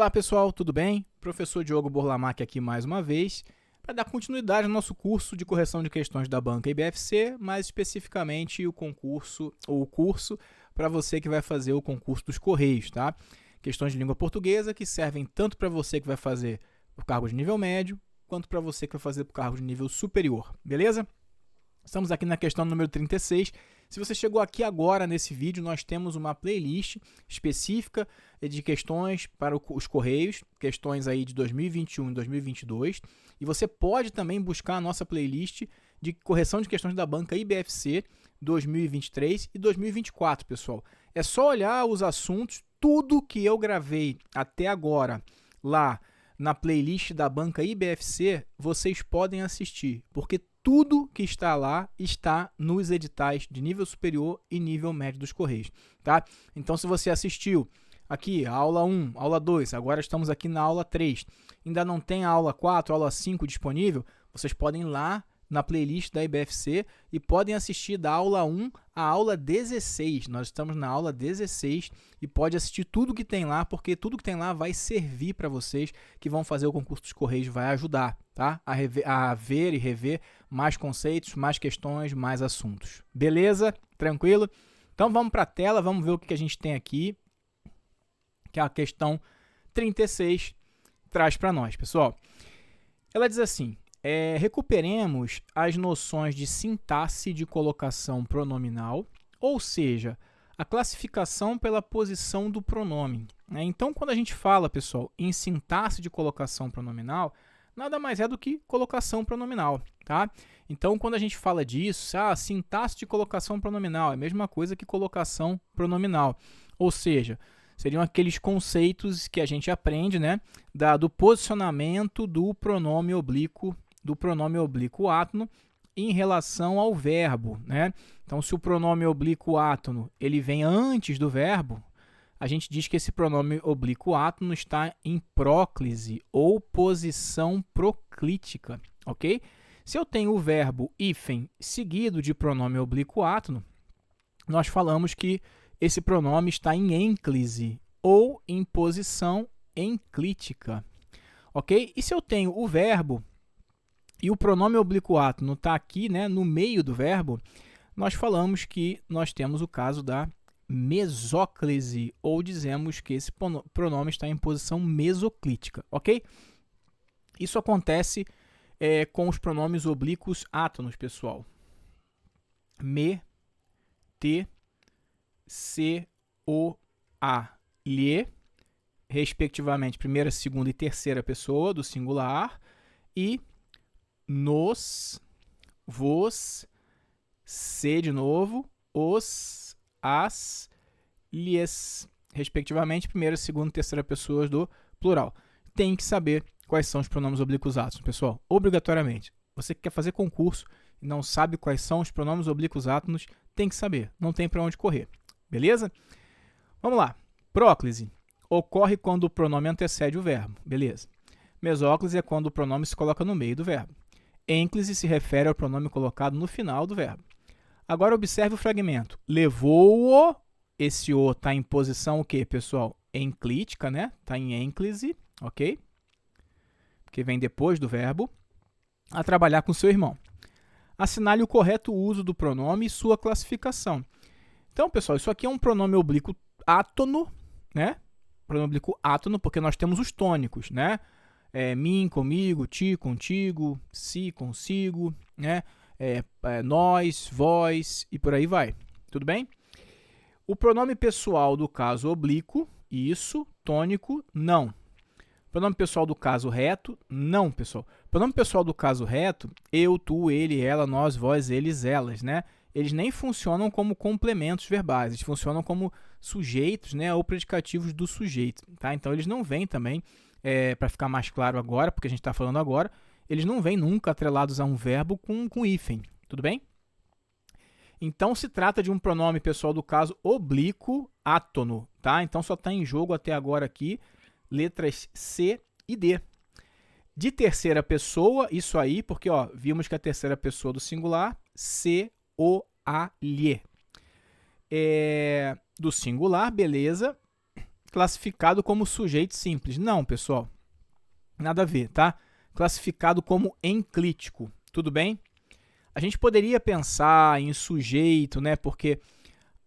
Olá pessoal, tudo bem? Professor Diogo Borlamac aqui mais uma vez para dar continuidade ao nosso curso de correção de questões da banca IBFC, mais especificamente o concurso ou o curso para você que vai fazer o concurso dos Correios, tá? Questões de língua portuguesa que servem tanto para você que vai fazer o cargo de nível médio, quanto para você que vai fazer o cargo de nível superior, beleza? Estamos aqui na questão número 36. Se você chegou aqui agora nesse vídeo, nós temos uma playlist específica de questões para os Correios, questões aí de 2021 e 2022. E você pode também buscar a nossa playlist de correção de questões da banca IBFC 2023 e 2024, pessoal. É só olhar os assuntos, tudo que eu gravei até agora lá na playlist da banca IBFC, vocês podem assistir, porque tudo que está lá está nos editais de nível superior e nível médio dos Correios, tá? Então, se você assistiu aqui a aula 1, aula 2, agora estamos aqui na aula 3, ainda não tem a aula 4, aula 5 disponível, vocês podem ir lá na playlist da IBFC e podem assistir da aula 1 à aula 16. Nós estamos na aula 16 e pode assistir tudo que tem lá, porque tudo que tem lá vai servir para vocês que vão fazer o concurso dos Correios, vai ajudar, tá? A ver e rever mais conceitos, mais questões, mais assuntos. Beleza? Tranquilo? Então vamos para a tela, vamos ver o que a gente tem aqui, que a questão 36 traz para nós, pessoal. Ela diz assim: recuperemos as noções de sintaxe de colocação pronominal, ou seja, a classificação pela posição do pronome. Então, quando a gente fala, pessoal, em sintaxe de colocação pronominal, nada mais é do que colocação pronominal, tá? Então, quando a gente fala disso, sintaxe de colocação pronominal é a mesma coisa que colocação pronominal, ou seja, seriam aqueles conceitos que a gente aprende, né, do posicionamento do pronome oblíquo átono em relação ao verbo, né? Então, se o pronome oblíquo átono ele vem antes do verbo, a gente diz que esse pronome oblíquo átono está em próclise ou posição proclítica, ok? Se eu tenho o verbo hífen seguido de pronome oblíquo átono, nós falamos que esse pronome está em ênclise ou em posição enclítica, ok? E se eu tenho o verbo e o pronome oblíquo átono está aqui, né, no meio do verbo, nós falamos que nós temos o caso da mesóclise, ou dizemos que esse pronome está em posição mesoclítica, ok? Isso acontece com os pronomes oblíquos átonos, pessoal. Me, te, se, o, a, lhe, respectivamente, primeira, segunda e terceira pessoa do singular, e nos, vos, se de novo, os, as, lhes, respectivamente, primeira, segunda e terceira pessoas do plural. Tem que saber quais são os pronomes oblíquos átonos, pessoal, obrigatoriamente. Você que quer fazer concurso e não sabe quais são os pronomes oblíquos átonos, tem que saber, não tem para onde correr, beleza? Vamos lá. Próclise ocorre quando o pronome antecede o verbo, beleza? Mesóclise é quando o pronome se coloca no meio do verbo. Ênclise se refere ao pronome colocado no final do verbo. Agora observe o fragmento. Levou-o, esse o está em posição o quê, pessoal? Enclítica, né? Está em ênclise, ok? Porque vem depois do verbo. A trabalhar com seu irmão. Assinale o correto uso do pronome e sua classificação. Então, pessoal, isso aqui é um pronome oblíquo átono, né? Pronome oblíquo átono, porque nós temos os tônicos, né? Mim, comigo, ti, contigo, si, consigo, né? Nós, vós e por aí vai. Tudo bem? O pronome pessoal do caso oblíquo, isso, tônico, não. Pronome pessoal do caso reto, não, pessoal. Pronome pessoal do caso reto, eu, tu, ele, ela, nós, vós, eles, elas, né? Eles nem funcionam como complementos verbais, eles funcionam como sujeitos, né, ou predicativos do sujeito, tá? Então, eles não vêm também, para ficar mais claro agora, porque a gente está falando agora, eles não vêm nunca atrelados a um verbo com hífen, tudo bem? Então, se trata de um pronome pessoal do caso oblíquo átono, tá? Então, só está em jogo até agora aqui letras C e D. De terceira pessoa, isso aí, porque vimos que a terceira pessoa do singular, se, o, a, lhe. Do singular, beleza. classificado como sujeito simples. Não, pessoal, nada a ver, tá? Classificado como enclítico, tudo bem? A gente poderia pensar em sujeito, né? Porque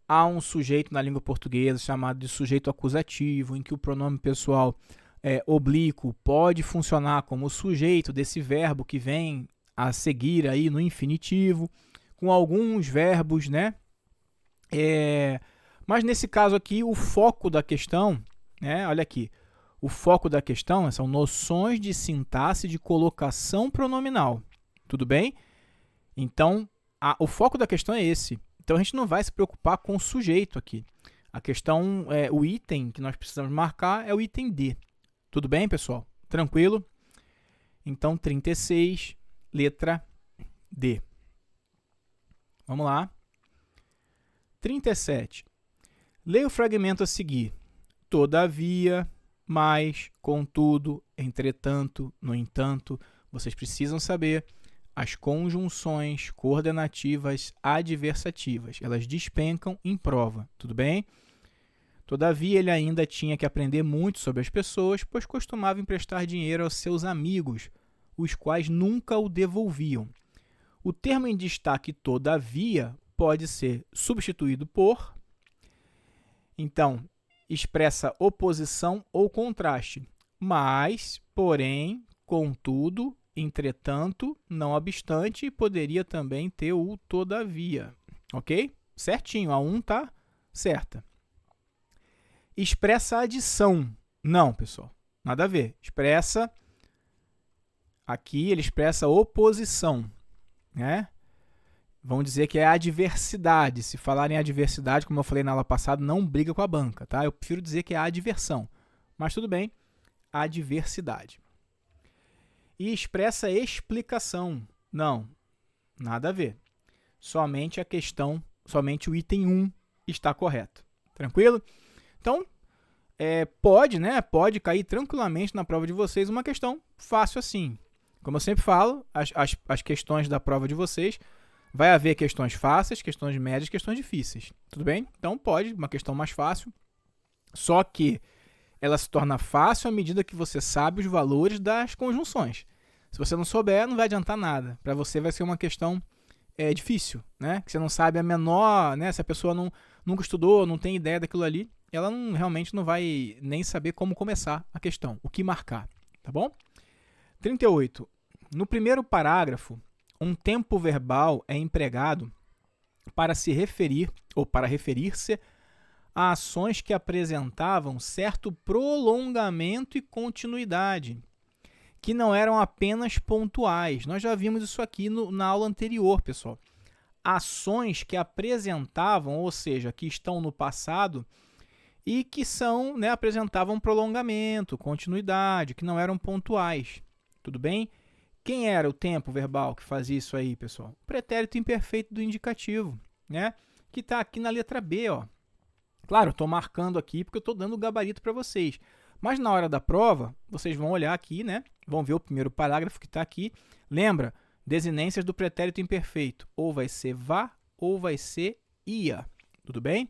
há um sujeito na língua portuguesa chamado de sujeito acusativo, em que o pronome pessoal oblíquo pode funcionar como sujeito desse verbo que vem a seguir aí no infinitivo, com alguns verbos, né? Mas nesse caso aqui, o foco da questão, né? Olha aqui, o foco da questão são noções de sintaxe de colocação pronominal, tudo bem? Então, o foco da questão é esse. Então, a gente não vai se preocupar com o sujeito aqui. A questão, o item que nós precisamos marcar é o item D. Tudo bem, pessoal? Tranquilo? Então, 36, letra D. Vamos lá. 37. Leia o fragmento a seguir. Todavia, mas, contudo, entretanto, no entanto, vocês precisam saber as conjunções coordenativas adversativas. Elas despencam em prova, tudo bem? Todavia, ele ainda tinha que aprender muito sobre as pessoas, pois costumava emprestar dinheiro aos seus amigos, os quais nunca o devolviam. O termo em destaque todavia pode ser substituído por... Então, expressa oposição ou contraste. Mas, porém, contudo, entretanto, não obstante, poderia também ter o todavia. Ok? Certinho, a 1 tá certa. Expressa adição. Não, pessoal, nada a ver. Expressa, aqui ele expressa oposição, né? Vamos dizer que é adversidade. Se falar em adversidade, como eu falei na aula passada, não briga com a banca, tá? Eu prefiro dizer que é adversão. Mas tudo bem, adversidade. E expressa explicação. Não, nada a ver. Somente a questão, somente o item 1 está correto. Tranquilo? Então, pode cair tranquilamente na prova de vocês uma questão fácil assim. Como eu sempre falo, as questões da prova de vocês, vai haver questões fáceis, questões médias, questões difíceis. Tudo bem? Então, pode, uma questão mais fácil. Só que ela se torna fácil à medida que você sabe os valores das conjunções. Se você não souber, não vai adiantar nada. Para você vai ser uma questão difícil, né? Que você não sabe a menor, né? Se a pessoa nunca estudou, não tem ideia daquilo ali, ela realmente não vai nem saber como começar a questão, o que marcar, tá bom? 38. No primeiro parágrafo, um tempo verbal é empregado para se referir ou para referir-se a ações que apresentavam certo prolongamento e continuidade, que não eram apenas pontuais. Nós já vimos isso aqui na aula anterior, pessoal. Ações que apresentavam, ou seja, que estão no passado e que apresentavam prolongamento, continuidade, que não eram pontuais. Tudo bem? Quem era o tempo verbal que fazia isso aí, pessoal? O pretérito imperfeito do indicativo, né? Que está aqui na letra B, ó. Claro, estou marcando aqui porque eu estou dando o gabarito para vocês. Mas na hora da prova, vocês vão olhar aqui, né? Vão ver o primeiro parágrafo que está aqui. Lembra? Desinências do pretérito imperfeito. Ou vai ser vá ou vai ser ia. Tudo bem?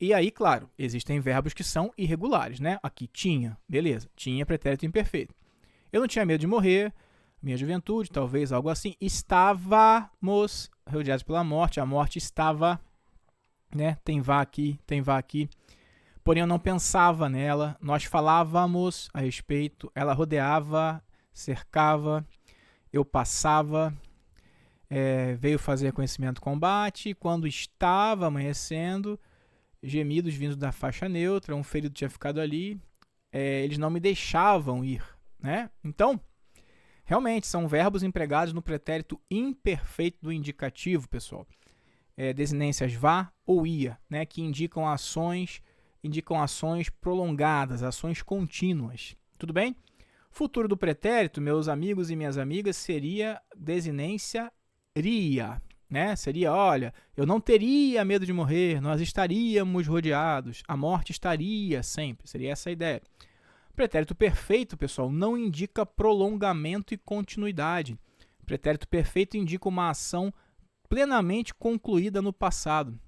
E aí, claro, existem verbos que são irregulares, né? Aqui, tinha. Beleza, tinha pretérito imperfeito. Eu não tinha medo de morrer. Minha juventude, talvez algo assim. Estávamos rodeados pela morte. A morte estava, né? Tem vá aqui, tem vá aqui. Porém, eu não pensava nela. Nós falávamos a respeito. Ela rodeava, cercava. Eu passava. Veio fazer conhecimento combate. Quando estava amanhecendo, gemidos vindos da faixa neutra. Um ferido tinha ficado ali. Eles não me deixavam ir, né? Então, realmente, são verbos empregados no pretérito imperfeito do indicativo, pessoal. Desinências vá ou ia, né? Que indicam ações prolongadas, ações contínuas. Tudo bem? Futuro do pretérito, meus amigos e minhas amigas, seria desinência ria, né? Seria, olha, eu não teria medo de morrer, nós estaríamos rodeados, a morte estaria sempre. Seria essa a ideia. Pretérito perfeito, pessoal, não indica prolongamento e continuidade. Pretérito perfeito indica uma ação plenamente concluída no passado.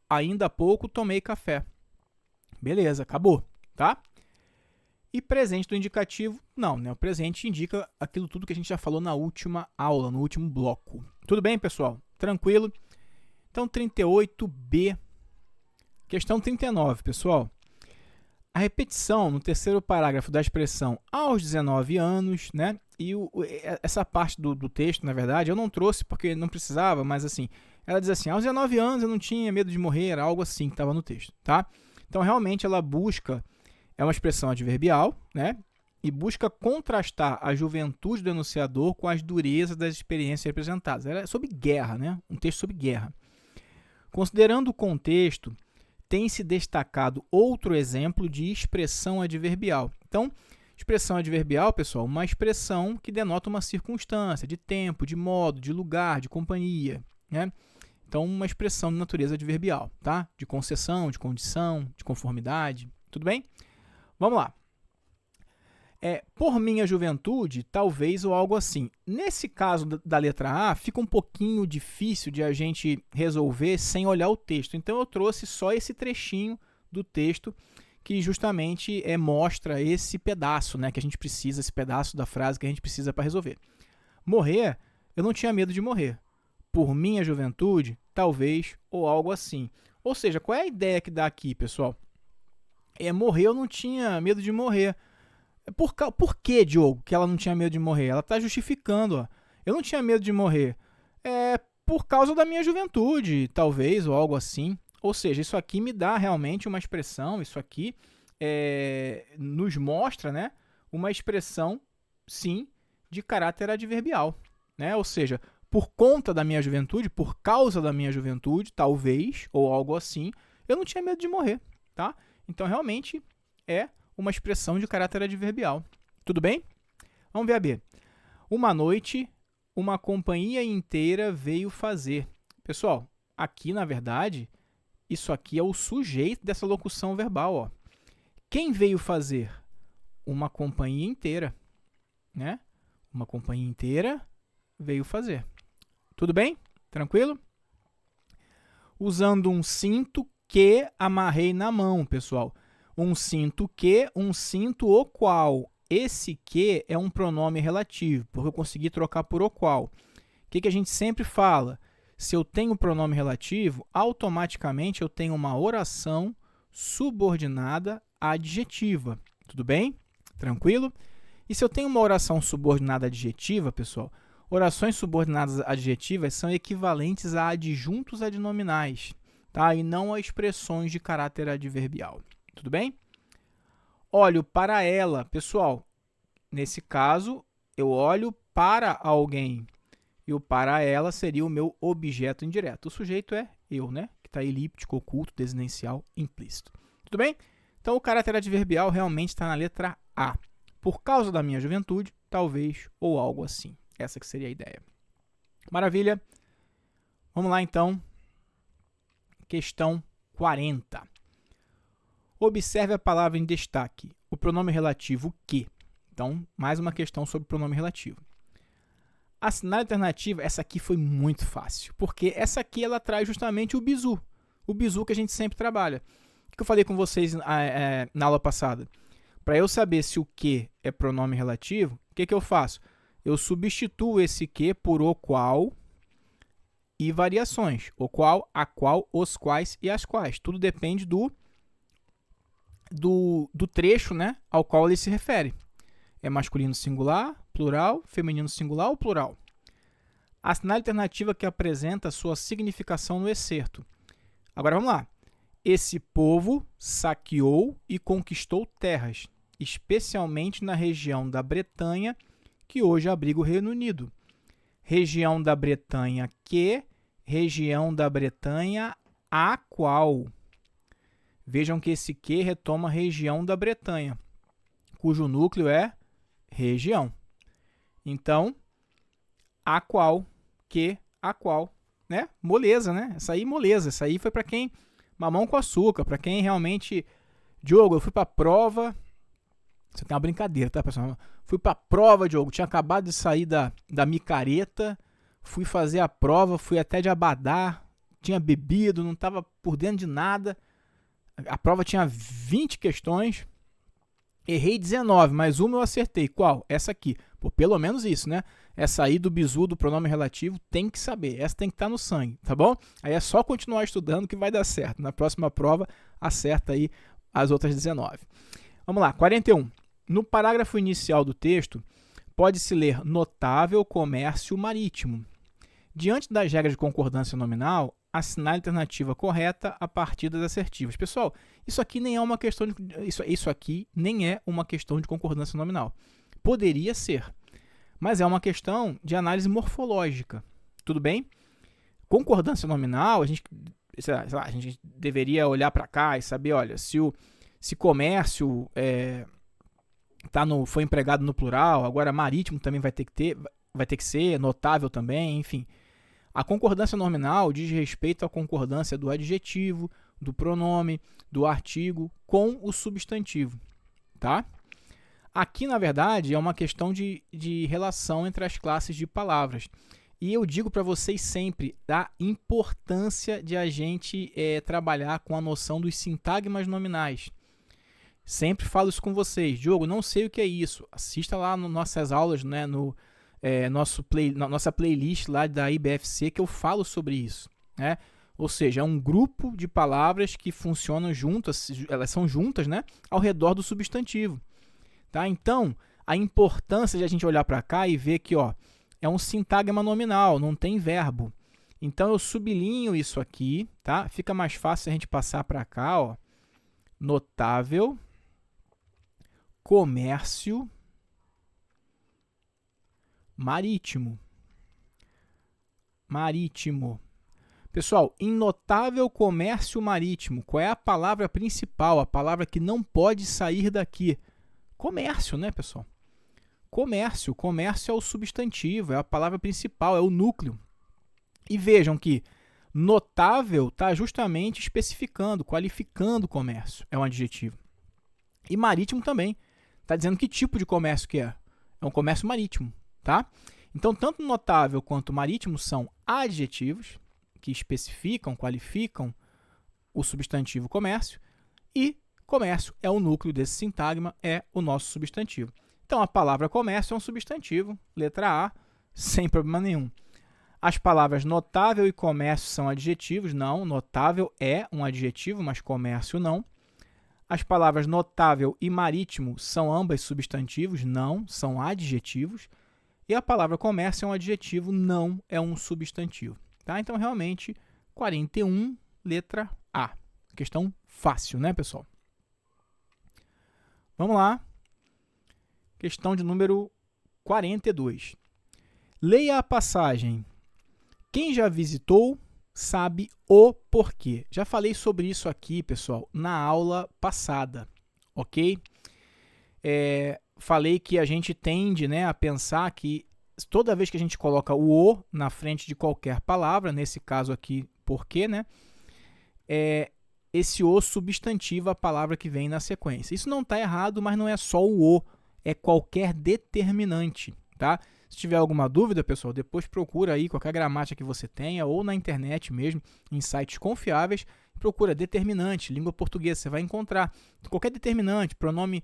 Ainda há pouco tomei café. Beleza, acabou, tá? E presente do indicativo, não, né? O presente indica aquilo tudo que a gente já falou na última aula, no último bloco. Tudo bem, pessoal? Tranquilo? Então, 38b. Questão 39, pessoal. A repetição no terceiro parágrafo da expressão aos 19 anos, né? E essa parte do texto, na verdade, eu não trouxe porque não precisava, mas assim, ela diz assim, aos 19 anos eu não tinha medo de morrer, era algo assim que estava no texto, tá? Então, realmente, ela busca, é uma expressão adverbial, né? E busca contrastar a juventude do enunciador com as durezas das experiências representadas. Ela é sobre guerra, né? Um texto sobre guerra. Considerando o contexto, tem se destacado outro exemplo de expressão adverbial. Então, expressão adverbial, pessoal, uma expressão que denota uma circunstância, de tempo, de modo, de lugar, de companhia, né? Então, uma expressão de natureza adverbial, tá? De concessão, de condição, de conformidade, tudo bem? Vamos lá. Por minha juventude, talvez ou algo assim. Nesse caso da letra A, fica um pouquinho difícil de a gente resolver sem olhar o texto. Então, eu trouxe só esse trechinho do texto que justamente mostra esse pedaço, né, que a gente precisa, esse pedaço da frase que a gente precisa para resolver. Morrer, eu não tinha medo de morrer. Por minha juventude, talvez ou algo assim. Ou seja, qual é a ideia que dá aqui, pessoal? Morrer, eu não tinha medo de morrer. Por que, Diogo, que ela não tinha medo de morrer? Ela está justificando. Ó. Eu não tinha medo de morrer. Por causa da minha juventude, talvez, ou algo assim. Ou seja, isso aqui me dá realmente uma expressão, isso aqui nos mostra, né, uma expressão, sim, de caráter adverbial. Né? Ou seja, por conta da minha juventude, por causa da minha juventude, talvez, ou algo assim, eu não tinha medo de morrer. Tá? Então, realmente, uma expressão de caráter adverbial. Tudo bem? Vamos ver a B. Uma noite, uma companhia inteira veio fazer. Pessoal, aqui, na verdade, isso aqui é o sujeito dessa locução verbal. Ó. Quem veio fazer? Uma companhia inteira. Né? Uma companhia inteira veio fazer. Tudo bem? Tranquilo? Usando um cinto que amarrei na mão, pessoal. Um cinto que, um cinto o qual. Esse que é um pronome relativo, porque eu consegui trocar por o qual. O que a gente sempre fala? Se eu tenho pronome relativo, automaticamente eu tenho uma oração subordinada adjetiva. Tudo bem? Tranquilo? E se eu tenho uma oração subordinada adjetiva, pessoal, orações subordinadas adjetivas são equivalentes a adjuntos adnominais, tá? E não a expressões de caráter adverbial. Tudo bem? Olho para ela. Pessoal, nesse caso, eu olho para alguém. E o para ela seria o meu objeto indireto. O sujeito é eu, né? Que está elíptico, oculto, desinencial, implícito. Tudo bem? Então, o caráter adverbial realmente está na letra A. Por causa da minha juventude, talvez, ou algo assim. Essa que seria a ideia. Maravilha. Vamos lá, então. Questão 40. Observe a palavra em destaque, o pronome relativo que. Então, mais uma questão sobre pronome relativo. Assinale a alternativa, essa aqui foi muito fácil, porque essa aqui ela traz justamente o bizu que a gente sempre trabalha. O que eu falei com vocês na aula passada? Para eu saber se o que é pronome relativo, o que eu faço? Eu substituo esse que por o qual e variações. O qual, a qual, os quais e as quais. Tudo depende do trecho, né, ao qual ele se refere. É masculino singular, plural, feminino singular ou plural? Assinale a alternativa que apresenta sua significação no excerto. Agora vamos lá. Esse povo saqueou e conquistou terras, especialmente na região da Bretanha, que hoje abriga o Reino Unido. Região da Bretanha que, região da Bretanha a qual. Vejam que esse que retoma a região da Bretanha, cujo núcleo é região. Então, a qual, que, a qual, né? Moleza, né? Essa aí, moleza. Essa aí foi para quem mamão com açúcar, para quem realmente... Diogo, eu fui para a prova... Isso aqui é uma brincadeira, tá, pessoal? Fui para a prova, Diogo, tinha acabado de sair da micareta, fui fazer a prova, fui até de Abadá, tinha bebido, não estava por dentro de nada... A prova tinha 20 questões, errei 19, mas uma eu acertei. Qual? Essa aqui. Pô, pelo menos isso, né? Essa aí do bizu, do pronome relativo, tem que saber. Essa tem que estar no sangue, tá bom? Aí é só continuar estudando que vai dar certo. Na próxima prova, acerta aí as outras 19. Vamos lá, 41. No parágrafo inicial do texto, pode-se ler notável comércio marítimo. Diante das regras de concordância nominal, assinale a alternativa correta a partir das assertivas. Pessoal, isso aqui nem é uma questão de, isso aqui nem é uma questão de concordância nominal. Poderia ser, mas é uma questão de análise morfológica. Tudo bem? Concordância nominal, a gente deveria olhar para cá e saber, olha, se comércio foi empregado no plural, agora marítimo também vai ter que ser, notável também, enfim. A concordância nominal diz respeito à concordância do adjetivo, do pronome, do artigo com o substantivo, tá? Aqui, na verdade, é uma questão de relação entre as classes de palavras. E eu digo para vocês sempre da importância de a gente trabalhar com a noção dos sintagmas nominais. Sempre falo isso com vocês. Diogo, não sei o que é isso. Assista lá nas nossas aulas, né, nossa playlist lá da IBFC que eu falo sobre isso, né? Ou seja, é um grupo de palavras que funcionam juntas, elas são juntas, né, ao redor do substantivo, tá? Então, a importância de a gente olhar para cá e ver que, ó, é um sintagma nominal, não tem verbo. Então, eu sublinho isso aqui, tá? Fica mais fácil a gente passar para cá, ó. Notável comércio marítimo. Marítimo. Pessoal, em notável comércio marítimo, qual é a palavra principal, a palavra que não pode sair daqui? Comércio, né, pessoal? Comércio. Comércio é o substantivo, é a palavra principal, é o núcleo. E vejam que notável está justamente especificando, qualificando o comércio, é um adjetivo. E marítimo também, está dizendo que tipo de comércio que é. É um comércio marítimo. Tá? Então, tanto notável quanto marítimo são adjetivos que especificam, qualificam o substantivo comércio, e comércio é o núcleo desse sintagma, é o nosso substantivo. Então, a palavra comércio é um substantivo, letra A, sem problema nenhum. As palavras notável e comércio são adjetivos? Não, notável é um adjetivo, mas comércio não. As palavras notável e marítimo são ambas substantivos? Não, são adjetivos. E a palavra comércio é um adjetivo, não é um substantivo. Tá? Então, realmente, 41, letra A. Questão fácil, né, pessoal? Vamos lá. Questão de número 42. Leia a passagem. Quem já visitou sabe o porquê. Já falei sobre isso aqui, pessoal, na aula passada, ok? Falei que a gente tende, né, a pensar que toda vez que a gente coloca o "o" na frente de qualquer palavra, nesse caso aqui, porquê, né, esse "o" substantiva a palavra que vem na sequência. Isso não está errado, mas não é só o "o", é qualquer determinante, tá? Se tiver alguma dúvida, pessoal, depois procura aí qualquer gramática que você tenha, ou na internet mesmo, em sites confiáveis, procura determinante, língua portuguesa, você vai encontrar qualquer determinante, pronome,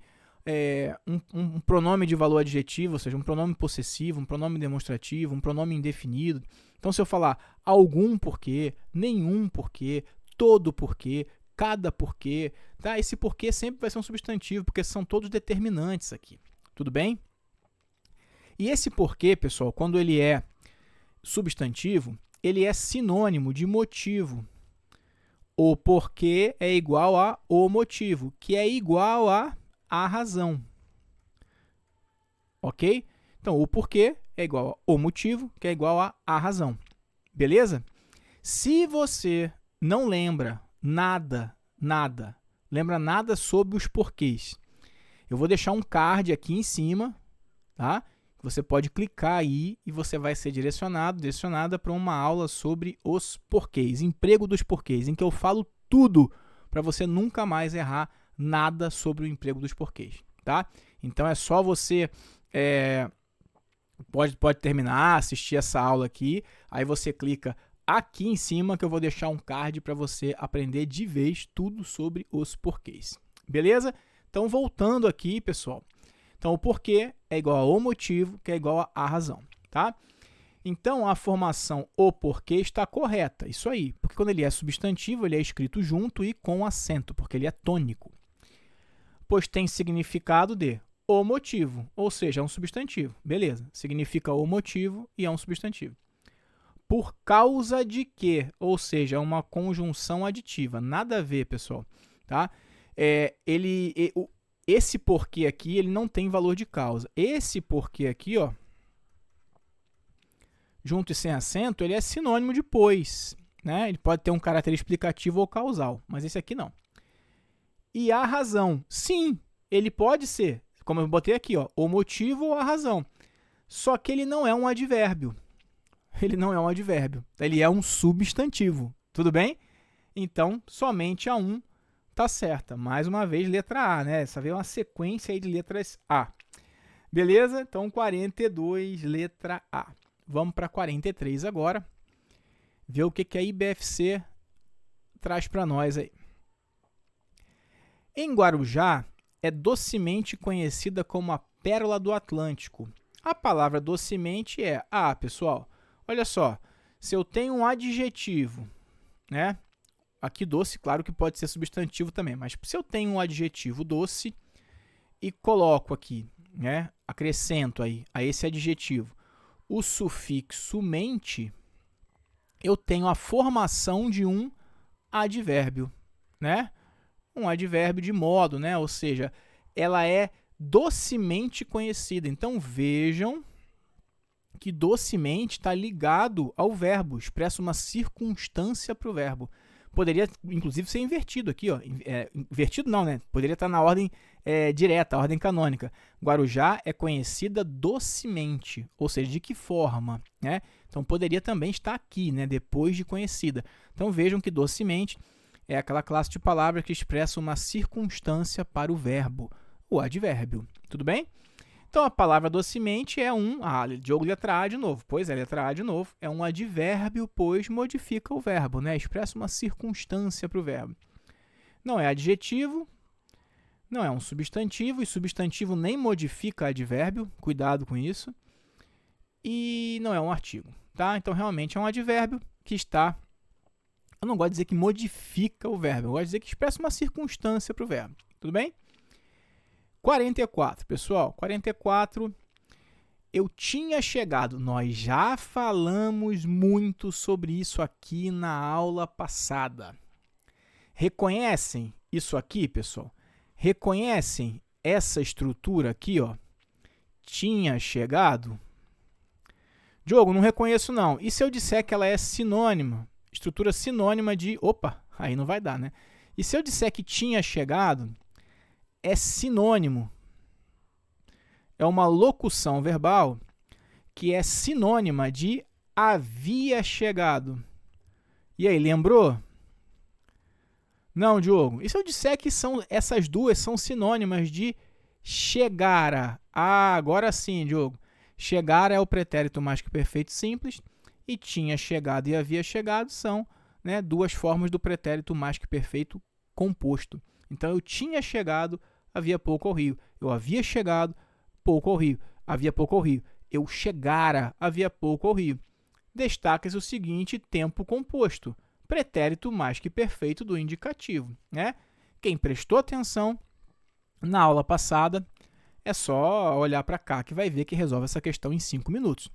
um pronome de valor adjetivo, ou seja, um pronome possessivo, um pronome demonstrativo, um pronome indefinido. Então, se eu falar algum porquê, nenhum porquê, todo porquê, cada porquê, tá? Esse porquê sempre vai ser um substantivo, porque são todos determinantes aqui. Tudo bem? E esse porquê, pessoal, quando ele é substantivo, ele é sinônimo de motivo. O porquê é igual a o motivo, que é igual a razão. Ok? Então, o porquê é igual ao motivo, que é igual a razão. Beleza? Se você não lembra nada sobre os porquês, eu vou deixar um card aqui em cima, tá? Você pode clicar aí e você vai ser direcionada para uma aula sobre os porquês, emprego dos porquês, em que eu falo tudo para você nunca mais errar nada sobre o emprego dos porquês, tá? Então, é só você pode terminar, assistir essa aula aqui, aí você clica aqui em cima que eu vou deixar um card para você aprender de vez tudo sobre os porquês. Beleza? Então, voltando aqui, pessoal. Então, o porquê é igual ao motivo, que é igual à razão, tá? Então, a formação o porquê está correta, isso aí. Porque quando ele é substantivo, ele é escrito junto e com acento, porque ele é tônico. Pois tem significado de o motivo, ou seja, é um substantivo. Beleza, significa o motivo e é um substantivo. Por causa de quê? Ou seja, é uma conjunção aditiva. Nada a ver, pessoal. Tá? Esse porquê aqui ele não tem valor de causa. Esse porquê aqui, ó, junto e sem acento, ele é sinônimo de pois. Né? Ele pode ter um caráter explicativo ou causal, mas esse aqui não. E a razão. Sim, ele pode ser, como eu botei aqui, ó, o motivo ou a razão. Só que ele não é um advérbio. Ele não é um advérbio. Ele é um substantivo. Tudo bem? Então, somente a 1 está certa. Mais uma vez, letra A, né? Essa veio uma sequência aí de letras A. Beleza? Então, 42, letra A. Vamos para 43 agora. Ver o que a IBFC traz para nós aí. Em Guarujá, é docemente conhecida como a Pérola do Atlântico. A palavra docemente é... pessoal, olha só. Se eu tenho um adjetivo, né? Aqui doce, claro que pode ser substantivo também, mas se eu tenho um adjetivo doce e coloco aqui, né? Acrescento aí a esse adjetivo o sufixo mente, eu tenho a formação de um advérbio, né? Um advérbio de modo, né? Ou seja, ela é docemente conhecida. Então, vejam que docemente está ligado ao verbo, expressa uma circunstância para o verbo. Poderia, inclusive, ser invertido aqui, ó. Invertido não, né? Poderia estar na ordem direta, a ordem canônica. Guarujá é conhecida docemente, ou seja, de que forma, né? Então, poderia também estar aqui, né? Depois de conhecida. Então, vejam que docemente é aquela classe de palavra que expressa uma circunstância para o verbo, o advérbio. Tudo bem? Então, a palavra docemente é Diogo, letra A de novo. Pois é, letra A de novo. É um advérbio, pois modifica o verbo, né? Expressa uma circunstância para o verbo. Não é adjetivo, não é um substantivo, e substantivo nem modifica advérbio, cuidado com isso. E não é um artigo, tá? Então, realmente é um advérbio que está... Eu não gosto de dizer que modifica o verbo, eu gosto de dizer que expressa uma circunstância para o verbo. Tudo bem? 44, pessoal. 44, eu tinha chegado. Nós já falamos muito sobre isso aqui na aula passada. Reconhecem isso aqui, pessoal? Reconhecem essa estrutura aqui, ó? Tinha chegado? Diogo, não reconheço não. E se eu disser que ela é sinônima? Estrutura sinônima de... Opa, aí não vai dar, né? E se eu disser que tinha chegado... é sinônimo, é uma locução verbal que é sinônima de havia chegado. E aí, lembrou? Não, Diogo. E se eu disser que essas duas são sinônimas de chegara? Agora sim, Diogo. Chegara é o pretérito mais que perfeito simples e tinha chegado e havia chegado são, né, duas formas do pretérito mais que perfeito composto. Então, eu tinha chegado, havia pouco ao rio. Eu havia chegado, pouco ao rio. Havia pouco ao rio. Eu chegara, havia pouco ao rio. Destaca-se o seguinte tempo composto, pretérito mais que perfeito do indicativo, né? Quem prestou atenção na aula passada, é só olhar para cá que vai ver que resolve essa questão em 5 minutos.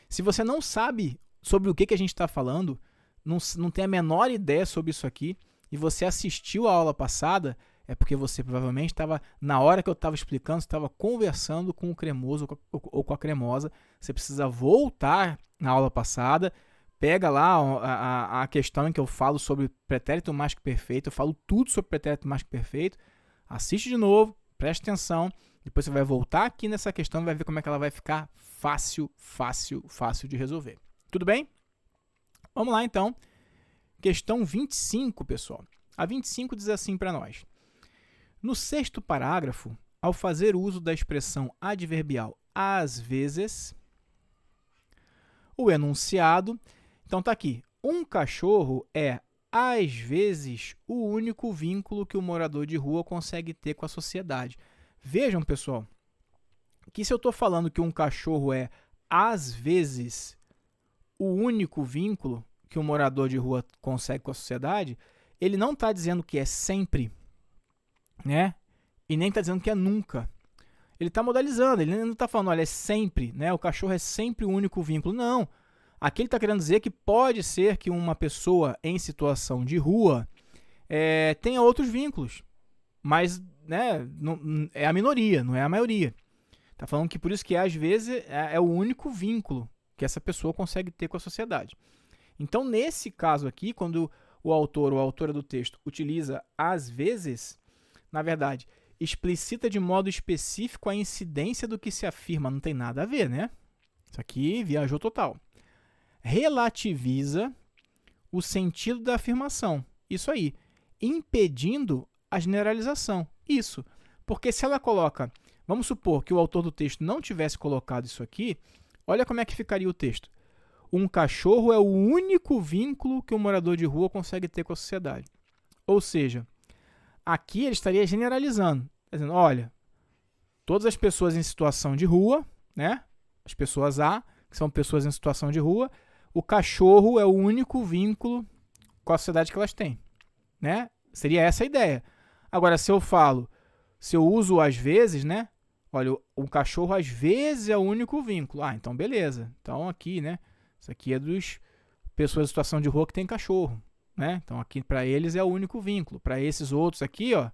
Se você não sabe sobre o que a gente está falando, não tem a menor ideia sobre isso aqui, e você assistiu a aula passada, é porque você provavelmente estava, na hora que eu estava explicando, estava conversando com o cremoso ou com a cremosa. Você precisa voltar na aula passada, pega lá a questão em que eu falo sobre pretérito mais que perfeito, eu falo tudo sobre pretérito mais que perfeito, assiste de novo, preste atenção, depois você vai voltar aqui nessa questão e vai ver como é que ela vai ficar fácil de resolver. Tudo bem? Vamos lá então. Questão 25, pessoal. A 25 diz assim para nós. No 6º parágrafo, ao fazer uso da expressão adverbial às vezes, o enunciado... Então, está aqui. Um cachorro é, às vezes, o único vínculo que o morador de rua consegue ter com a sociedade. Vejam, pessoal, que se eu estou falando que um cachorro é, às vezes, o único vínculo que o morador de rua consegue com a sociedade, ele não está dizendo que é sempre, né? E nem está dizendo que é nunca. Ele está modalizando, ele não está falando, olha, é sempre, né? O cachorro é sempre o único vínculo. Não. Aqui ele está querendo dizer que pode ser que uma pessoa em situação de rua tenha outros vínculos, mas né, não, é a minoria, não é a maioria. Está falando que por isso que às vezes é o único vínculo que essa pessoa consegue ter com a sociedade. Então, nesse caso aqui, quando o autor ou a autora do texto utiliza às vezes, na verdade, explicita de modo específico a incidência do que se afirma. Não tem nada a ver, né? Isso aqui viajou total. Relativiza o sentido da afirmação. Isso aí. Impedindo a generalização. Isso. Porque se ela coloca... Vamos supor que o autor do texto não tivesse colocado isso aqui. Olha como é que ficaria o texto. Um cachorro é o único vínculo que o morador de rua consegue ter com a sociedade. Ou seja, aqui ele estaria generalizando. Dizendo, olha, todas as pessoas em situação de rua, né? As pessoas A, que são pessoas em situação de rua, o cachorro é o único vínculo com a sociedade que elas têm, né? Seria essa a ideia. Agora, se eu uso às vezes, né? Olha, o cachorro às vezes é o único vínculo. Ah, então beleza. Então aqui, né? Isso aqui é dos pessoas em situação de rua que tem cachorro, né? Então aqui para eles é o único vínculo. Para esses outros aqui, ó,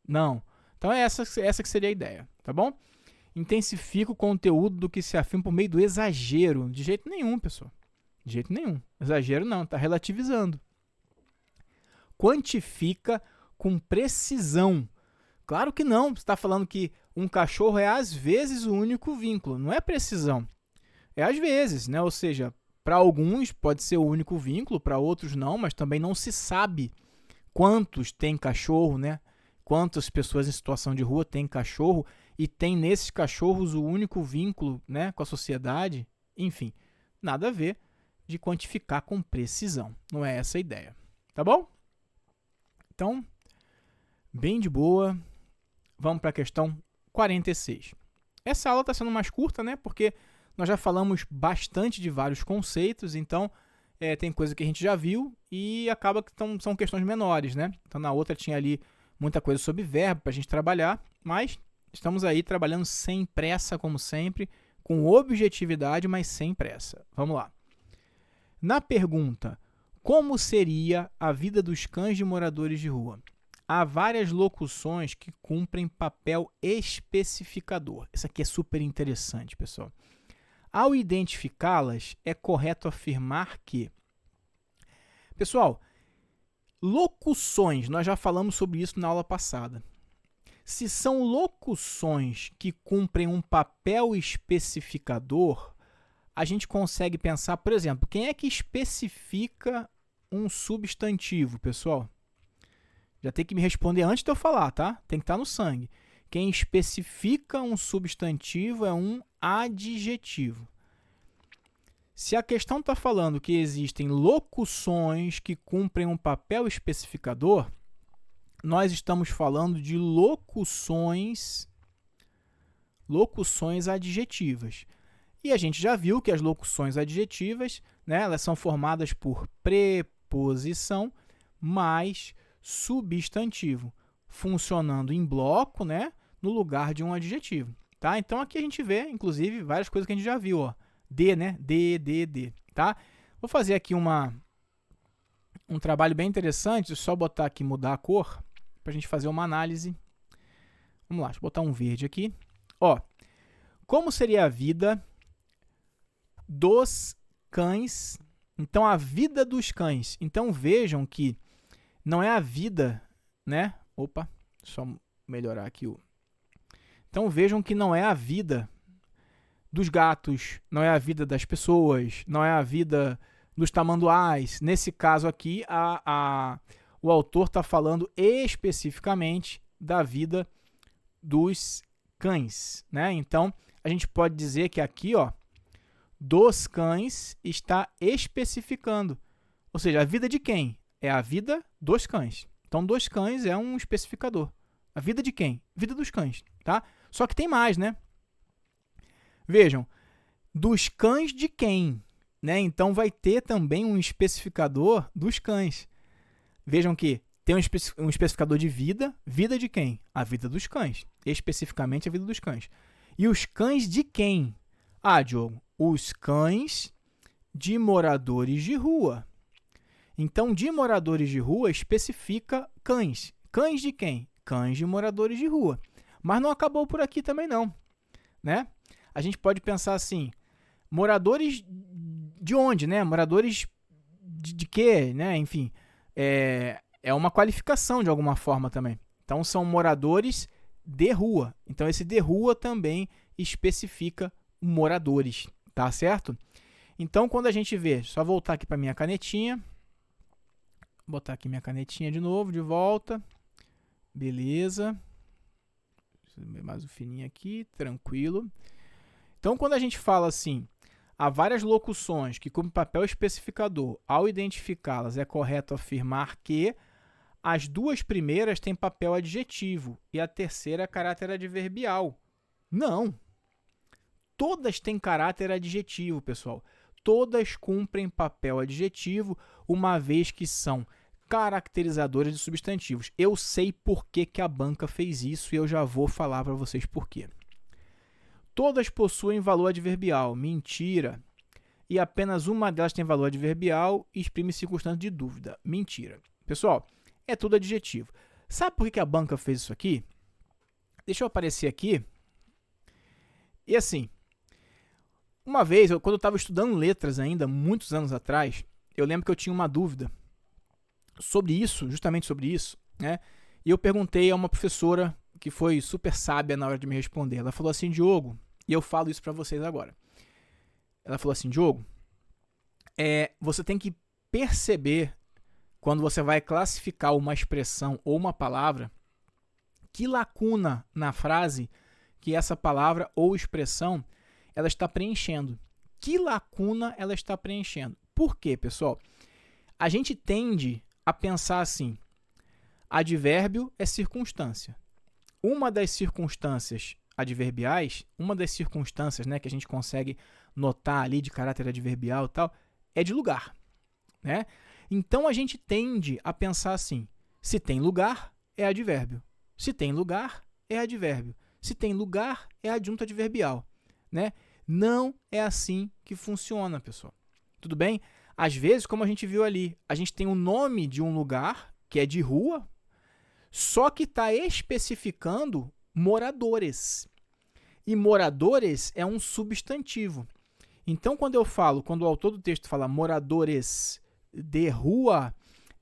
não. Então é essa que seria a ideia, tá bom? Intensifica o conteúdo do que se afirma por meio do exagero. De jeito nenhum, pessoal. De jeito nenhum. Exagero não, está relativizando. Quantifica com precisão. Claro que não. Você está falando que um cachorro é às vezes o único vínculo. Não é precisão. É às vezes, né? Ou seja, para alguns pode ser o único vínculo, para outros não, mas também não se sabe quantos tem cachorro, né? Quantas pessoas em situação de rua têm cachorro e tem nesses cachorros o único vínculo, né, com a sociedade. Enfim, nada a ver de quantificar com precisão. Não é essa a ideia. Tá bom? Então, bem de boa. Vamos para a questão 46. Essa aula está sendo mais curta, né? Porque nós já falamos bastante de vários conceitos, então tem coisa que a gente já viu e acaba que são questões menores, né? Então, na outra tinha ali muita coisa sobre verbo para a gente trabalhar, mas estamos aí trabalhando sem pressa, como sempre, com objetividade, mas sem pressa. Vamos lá. Na pergunta, como seria a vida dos cães de moradores de rua? Há várias locuções que cumprem papel especificador. Isso aqui é super interessante, pessoal. Ao identificá-las, é correto afirmar que... Pessoal, locuções, nós já falamos sobre isso na aula passada. Se são locuções que cumprem um papel especificador, a gente consegue pensar, por exemplo, quem é que especifica um substantivo, pessoal? Já tem que me responder antes de eu falar, tá? Tem que estar no sangue. Quem especifica um substantivo é um adjetivo. Se a questão está falando que existem locuções que cumprem um papel especificador, nós estamos falando de locuções adjetivas. E a gente já viu que as locuções adjetivas, né, elas são formadas por preposição mais substantivo, funcionando em bloco, né, no lugar de um adjetivo. Tá? Então aqui a gente vê, inclusive, várias coisas que a gente já viu. Ó. De, né? De. Tá? Vou fazer aqui um trabalho bem interessante, só botar aqui, mudar a cor, para a gente fazer uma análise. Vamos lá, deixa eu botar um verde aqui. Ó, como seria a vida dos cães? Então, a vida dos cães. Então, vejam que não é a vida, né? Opa, só melhorar aqui o... Então, vejam que não é a vida dos gatos, não é a vida das pessoas, não é a vida dos tamanduás. Nesse caso aqui, o autor está falando especificamente da vida dos cães, né? Então, a gente pode dizer que aqui, ó, dos cães está especificando. Ou seja, a vida de quem? É a vida dos cães. Então, dos cães é um especificador. A vida de quem? Vida dos cães, tá? Só que tem mais, né? Vejam, dos cães de quem? Né? Então, vai ter também um especificador dos cães. Vejam que tem um especificador de vida. Vida de quem? A vida dos cães. Especificamente a vida dos cães. E os cães de quem? Ah, Diogo, os cães de moradores de rua. Então, de moradores de rua especifica cães. Cães de quem? Cães de moradores de rua. Mas não acabou por aqui também não, né? A gente pode pensar assim, moradores de onde, né? Moradores de quê, né? Enfim, é uma qualificação de alguma forma também. Então, são moradores de rua. Então, esse de rua também especifica moradores, tá certo? Então, quando a gente vê, só voltar aqui para minha canetinha, vou botar aqui minha canetinha de novo, de volta, beleza, mais um fininho aqui, tranquilo. Então, quando a gente fala assim, há várias locuções que, como papel especificador, ao identificá-las é correto afirmar que as duas primeiras têm papel adjetivo e a terceira caráter adverbial. Não! Todas têm caráter adjetivo, pessoal. Todas cumprem papel adjetivo, uma vez que são caracterizadoras de substantivos. Eu sei por que a banca fez isso e eu já vou falar para vocês por quê. Todas possuem valor adverbial. Mentira. E apenas uma delas tem valor adverbial e exprime circunstância de dúvida. Mentira. Pessoal, é tudo adjetivo. Sabe por que a banca fez isso aqui? Deixa eu aparecer aqui. E assim, uma vez, quando eu estava estudando letras ainda, muitos anos atrás, eu lembro que eu tinha uma dúvida sobre isso, justamente sobre isso, né? E eu perguntei a uma professora que foi super sábia na hora de me responder. Ela falou assim, Diogo, e eu falo isso para vocês agora. Ela falou assim, Diogo, você tem que perceber, quando você vai classificar uma expressão ou uma palavra, que lacuna na frase que essa palavra ou expressão ela está preenchendo. Que lacuna ela está preenchendo? Por quê, pessoal? A gente tende a pensar assim, advérbio é circunstância. Uma das circunstâncias adverbiais, uma das circunstâncias, né, que a gente consegue notar ali de caráter adverbial e tal, é de lugar, né? Então, a gente tende a pensar assim, se tem lugar, é advérbio. Se tem lugar, é advérbio. Se tem lugar, é adjunto adverbial, né? Não é assim que funciona, pessoal. Tudo bem? Às vezes, como a gente viu ali, a gente tem o nome de um lugar, que é de rua, só que está especificando moradores. E moradores é um substantivo. Então, quando o autor do texto fala moradores de rua,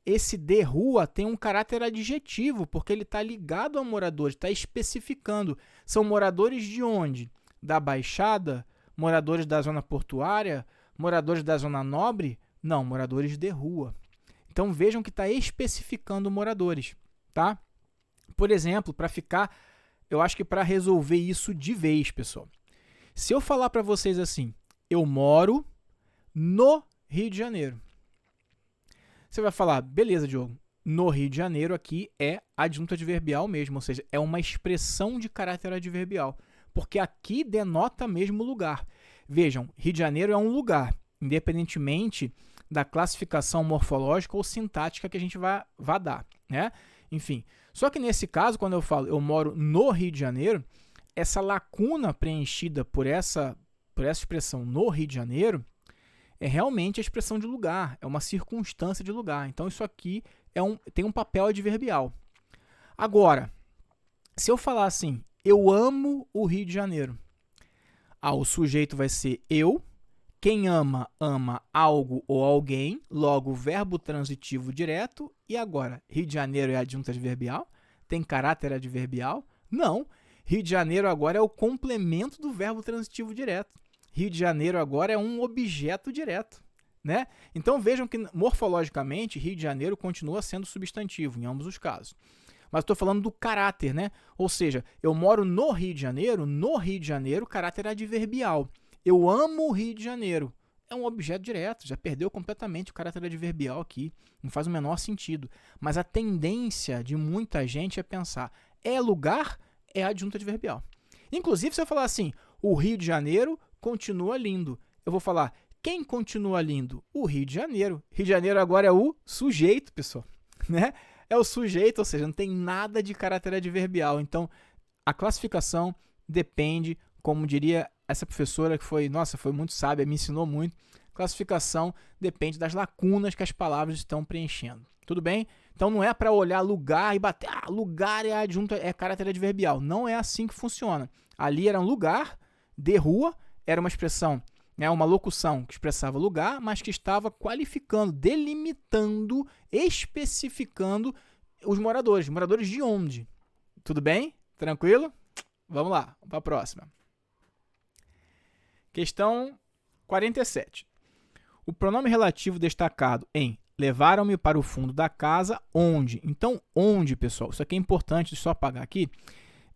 esse de rua tem um caráter adjetivo, porque ele está ligado a moradores, está especificando. São moradores de onde? Da Baixada? Moradores da zona portuária? Moradores da zona nobre? Não, moradores de rua. Então, vejam que está especificando moradores, tá? Por exemplo, eu acho que para resolver isso de vez, pessoal. Se eu falar para vocês assim, eu moro no Rio de Janeiro. Você vai falar, beleza, Diogo, no Rio de Janeiro aqui é adjunto adverbial mesmo, ou seja, é uma expressão de caráter adverbial, porque aqui denota mesmo lugar. Vejam, Rio de Janeiro é um lugar, independentemente da classificação morfológica ou sintática que a gente vai dar, né? Enfim, só que nesse caso, quando eu falo eu moro no Rio de Janeiro, essa lacuna preenchida por essa expressão no Rio de Janeiro é realmente a expressão de lugar, é uma circunstância de lugar. Então, isso aqui tem um papel adverbial. Agora, se eu falar assim, eu amo o Rio de Janeiro, o sujeito vai ser eu, quem ama, ama algo ou alguém, logo verbo transitivo direto, e agora, Rio de Janeiro é adjunto adverbial? Tem caráter adverbial? Não, Rio de Janeiro agora é o complemento do verbo transitivo direto. Rio de Janeiro agora é um objeto direto, né? Então vejam que morfologicamente Rio de Janeiro continua sendo substantivo em ambos os casos. Mas estou falando do caráter, né? Ou seja, eu moro no Rio de Janeiro, caráter adverbial. Eu amo o Rio de Janeiro, é um objeto direto, já perdeu completamente o caráter adverbial aqui, não faz o menor sentido. Mas a tendência de muita gente é pensar, é lugar, é adjunto adverbial. Inclusive, se eu falar assim, o Rio de Janeiro continua lindo, eu vou falar, quem continua lindo? O Rio de Janeiro. Rio de Janeiro agora é o sujeito, pessoal, né? É o sujeito, ou seja, não tem nada de caráter adverbial. Então, a classificação depende, como diria essa professora que foi muito sábia, me ensinou muito, classificação depende das lacunas que as palavras estão preenchendo. Tudo bem? Então, não é para olhar lugar e bater, lugar é adjunto, é caráter adverbial. Não é assim que funciona. Ali era um lugar de rua, era uma expressão, né, uma locução que expressava lugar, mas que estava qualificando, delimitando, especificando os moradores. Moradores de onde? Tudo bem? Tranquilo? Vamos lá, para a próxima. Questão 47. O pronome relativo destacado em levaram-me para o fundo da casa, onde? Então, onde, pessoal? Isso aqui é importante, deixa eu só apagar aqui.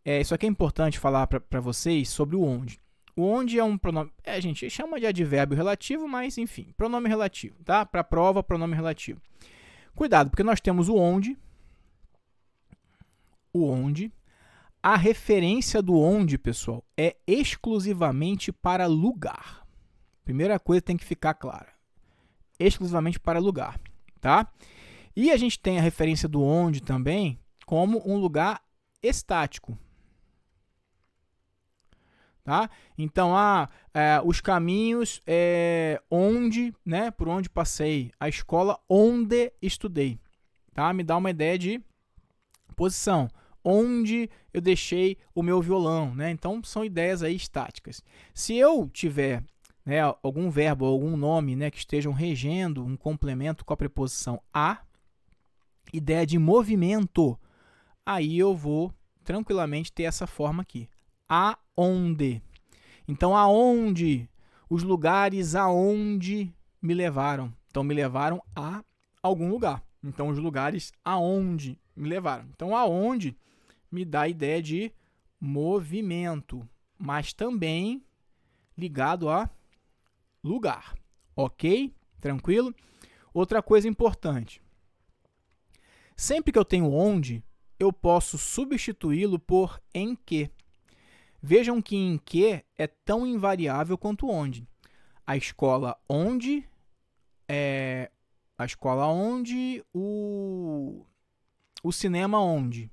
Isso aqui é importante falar para vocês sobre o onde. O onde é um pronome... a gente chama de advérbio relativo, mas, enfim, pronome relativo, tá? Para a prova, pronome relativo. Cuidado, porque nós temos o onde. A referência do onde, pessoal, é exclusivamente para lugar. Primeira coisa que tem que ficar clara. Exclusivamente para lugar, tá? E a gente tem a referência do onde também como um lugar estático. Tá? Então, os caminhos onde, né, por onde passei, a escola onde estudei. Tá? Me dá uma ideia de posição. Onde eu deixei o meu violão, né? Então, são ideias aí estáticas. Se eu tiver, né, algum verbo ou algum nome, né, que estejam regendo um complemento com a preposição a, ideia de movimento, aí eu vou tranquilamente ter essa forma aqui. Aonde. Então, aonde? Os lugares aonde me levaram. Então, me levaram a algum lugar. Então, os lugares aonde me levaram. Então, aonde me dá a ideia de movimento, mas também ligado a lugar. Ok? Tranquilo? Outra coisa importante. Sempre que eu tenho onde, eu posso substituí-lo por em que. Vejam que em que é tão invariável quanto onde. A escola onde, o cinema onde.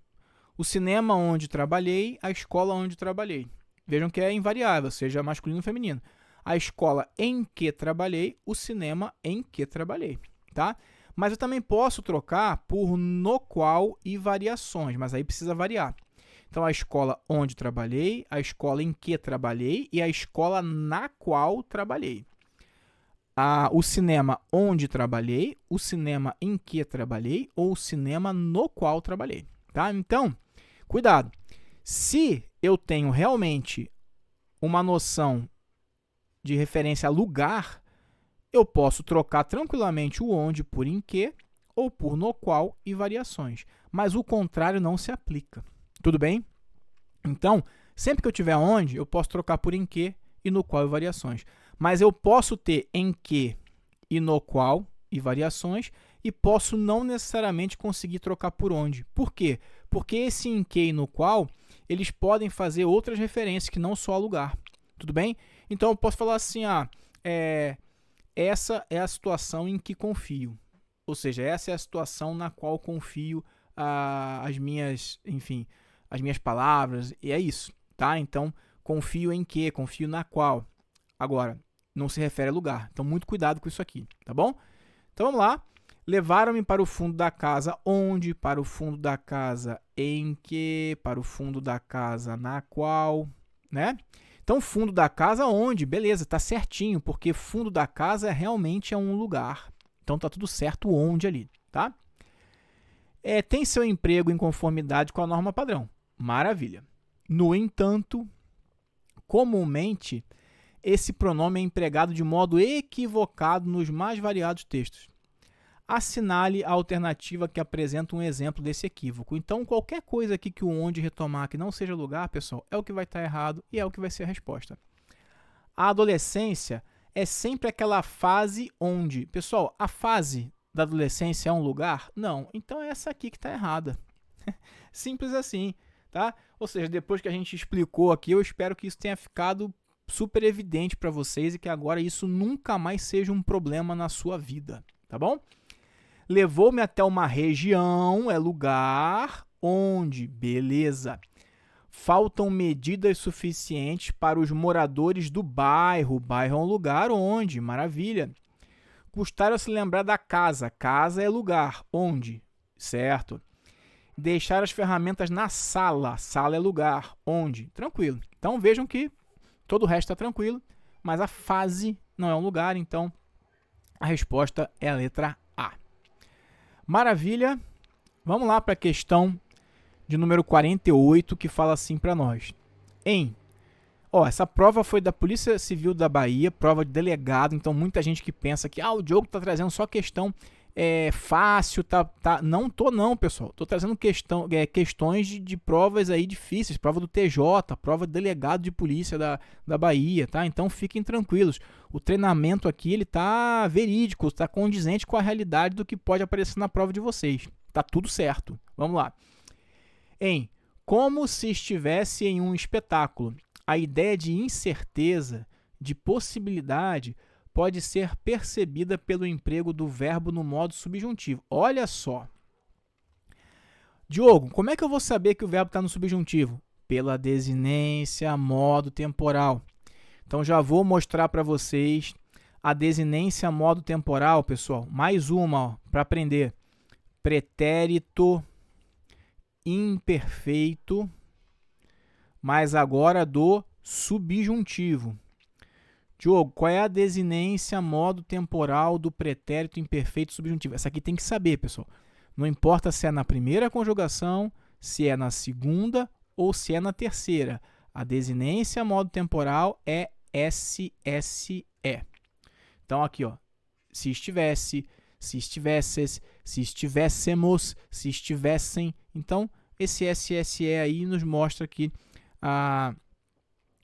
O cinema onde trabalhei, a escola onde trabalhei. Vejam que é invariável, seja masculino ou feminino. A escola em que trabalhei, o cinema em que trabalhei. Tá? Mas eu também posso trocar por no qual e variações, mas aí precisa variar. Então, a escola onde trabalhei, a escola em que trabalhei e a escola na qual trabalhei. O cinema onde trabalhei, o cinema em que trabalhei ou o cinema no qual trabalhei. Tá? Então, cuidado. Se eu tenho realmente uma noção de referência a lugar, eu posso trocar tranquilamente o onde por em que ou por no qual e variações. Mas o contrário não se aplica. Tudo bem? Então, sempre que eu tiver onde, eu posso trocar por em que e no qual e variações. Mas eu posso ter em que e no qual e variações e posso não necessariamente conseguir trocar por onde. Por quê? Porque esse em que e no qual, eles podem fazer outras referências que não só a lugar. Tudo bem? Então, eu posso falar assim, essa é a situação em que confio. Ou seja, essa é a situação na qual confio as minhas palavras, e é isso, tá? Então, confio em que? Confio na qual. Agora, não se refere a lugar. Então, muito cuidado com isso aqui, tá bom? Então, vamos lá. Levaram-me para o fundo da casa onde, para o fundo da casa em que, para o fundo da casa na qual, né? Então, fundo da casa onde? Beleza, tá certinho, porque fundo da casa realmente é um lugar. Então, tá tudo certo onde ali, tá? Tem seu emprego em conformidade com a norma padrão. Maravilha. No entanto, comumente, esse pronome é empregado de modo equivocado nos mais variados textos. Assinale a alternativa que apresenta um exemplo desse equívoco. Então, qualquer coisa aqui que o onde retomar que não seja lugar, pessoal, é o que vai estar errado e é o que vai ser a resposta. A adolescência é sempre aquela fase onde... Pessoal, a fase da adolescência é um lugar? Não. Então é essa aqui que está errada. Simples assim, tá? Ou seja, depois que a gente explicou aqui, eu espero que isso tenha ficado super evidente para vocês e que agora isso nunca mais seja um problema na sua vida, tá bom? Levou-me até uma região, é lugar onde, beleza. Faltam medidas suficientes para os moradores do bairro. O bairro é um lugar onde, maravilha. Custaram se lembrar da casa. Casa é lugar onde, certo. Deixar as ferramentas na sala. Sala é lugar onde, tranquilo. Então vejam que todo o resto está tranquilo, mas a fase não é um lugar, então a resposta é a letra A. Maravilha. Vamos lá para a questão de número 48, que fala assim para nós. Essa prova foi da Polícia Civil da Bahia, prova de delegado, então muita gente que pensa que o Diogo está trazendo só questão fácil, não tô não, pessoal. Tô trazendo questões de provas aí difíceis, prova do TJ, prova de delegado de polícia da Bahia, tá? Então fiquem tranquilos. O treinamento aqui ele tá verídico, está condizente com a realidade do que pode aparecer na prova de vocês. Tá tudo certo. Vamos lá. Como se estivesse em um espetáculo, a ideia de incerteza, de possibilidade, pode ser percebida pelo emprego do verbo no modo subjuntivo. Olha só. Diogo, como é que eu vou saber que o verbo está no subjuntivo? Pela desinência modo temporal. Então, já vou mostrar para vocês a desinência modo temporal, pessoal. Mais uma para aprender. Pretérito imperfeito, mas agora do subjuntivo. Diogo, qual é a desinência modo temporal do pretérito imperfeito subjuntivo? Essa aqui tem que saber, pessoal. Não importa se é na primeira conjugação, se é na segunda ou se é na terceira. A desinência modo temporal é SSE. Então, aqui, se estivesse, se estivesses, se estivéssemos, se estivessem. Então, esse SSE aí nos mostra que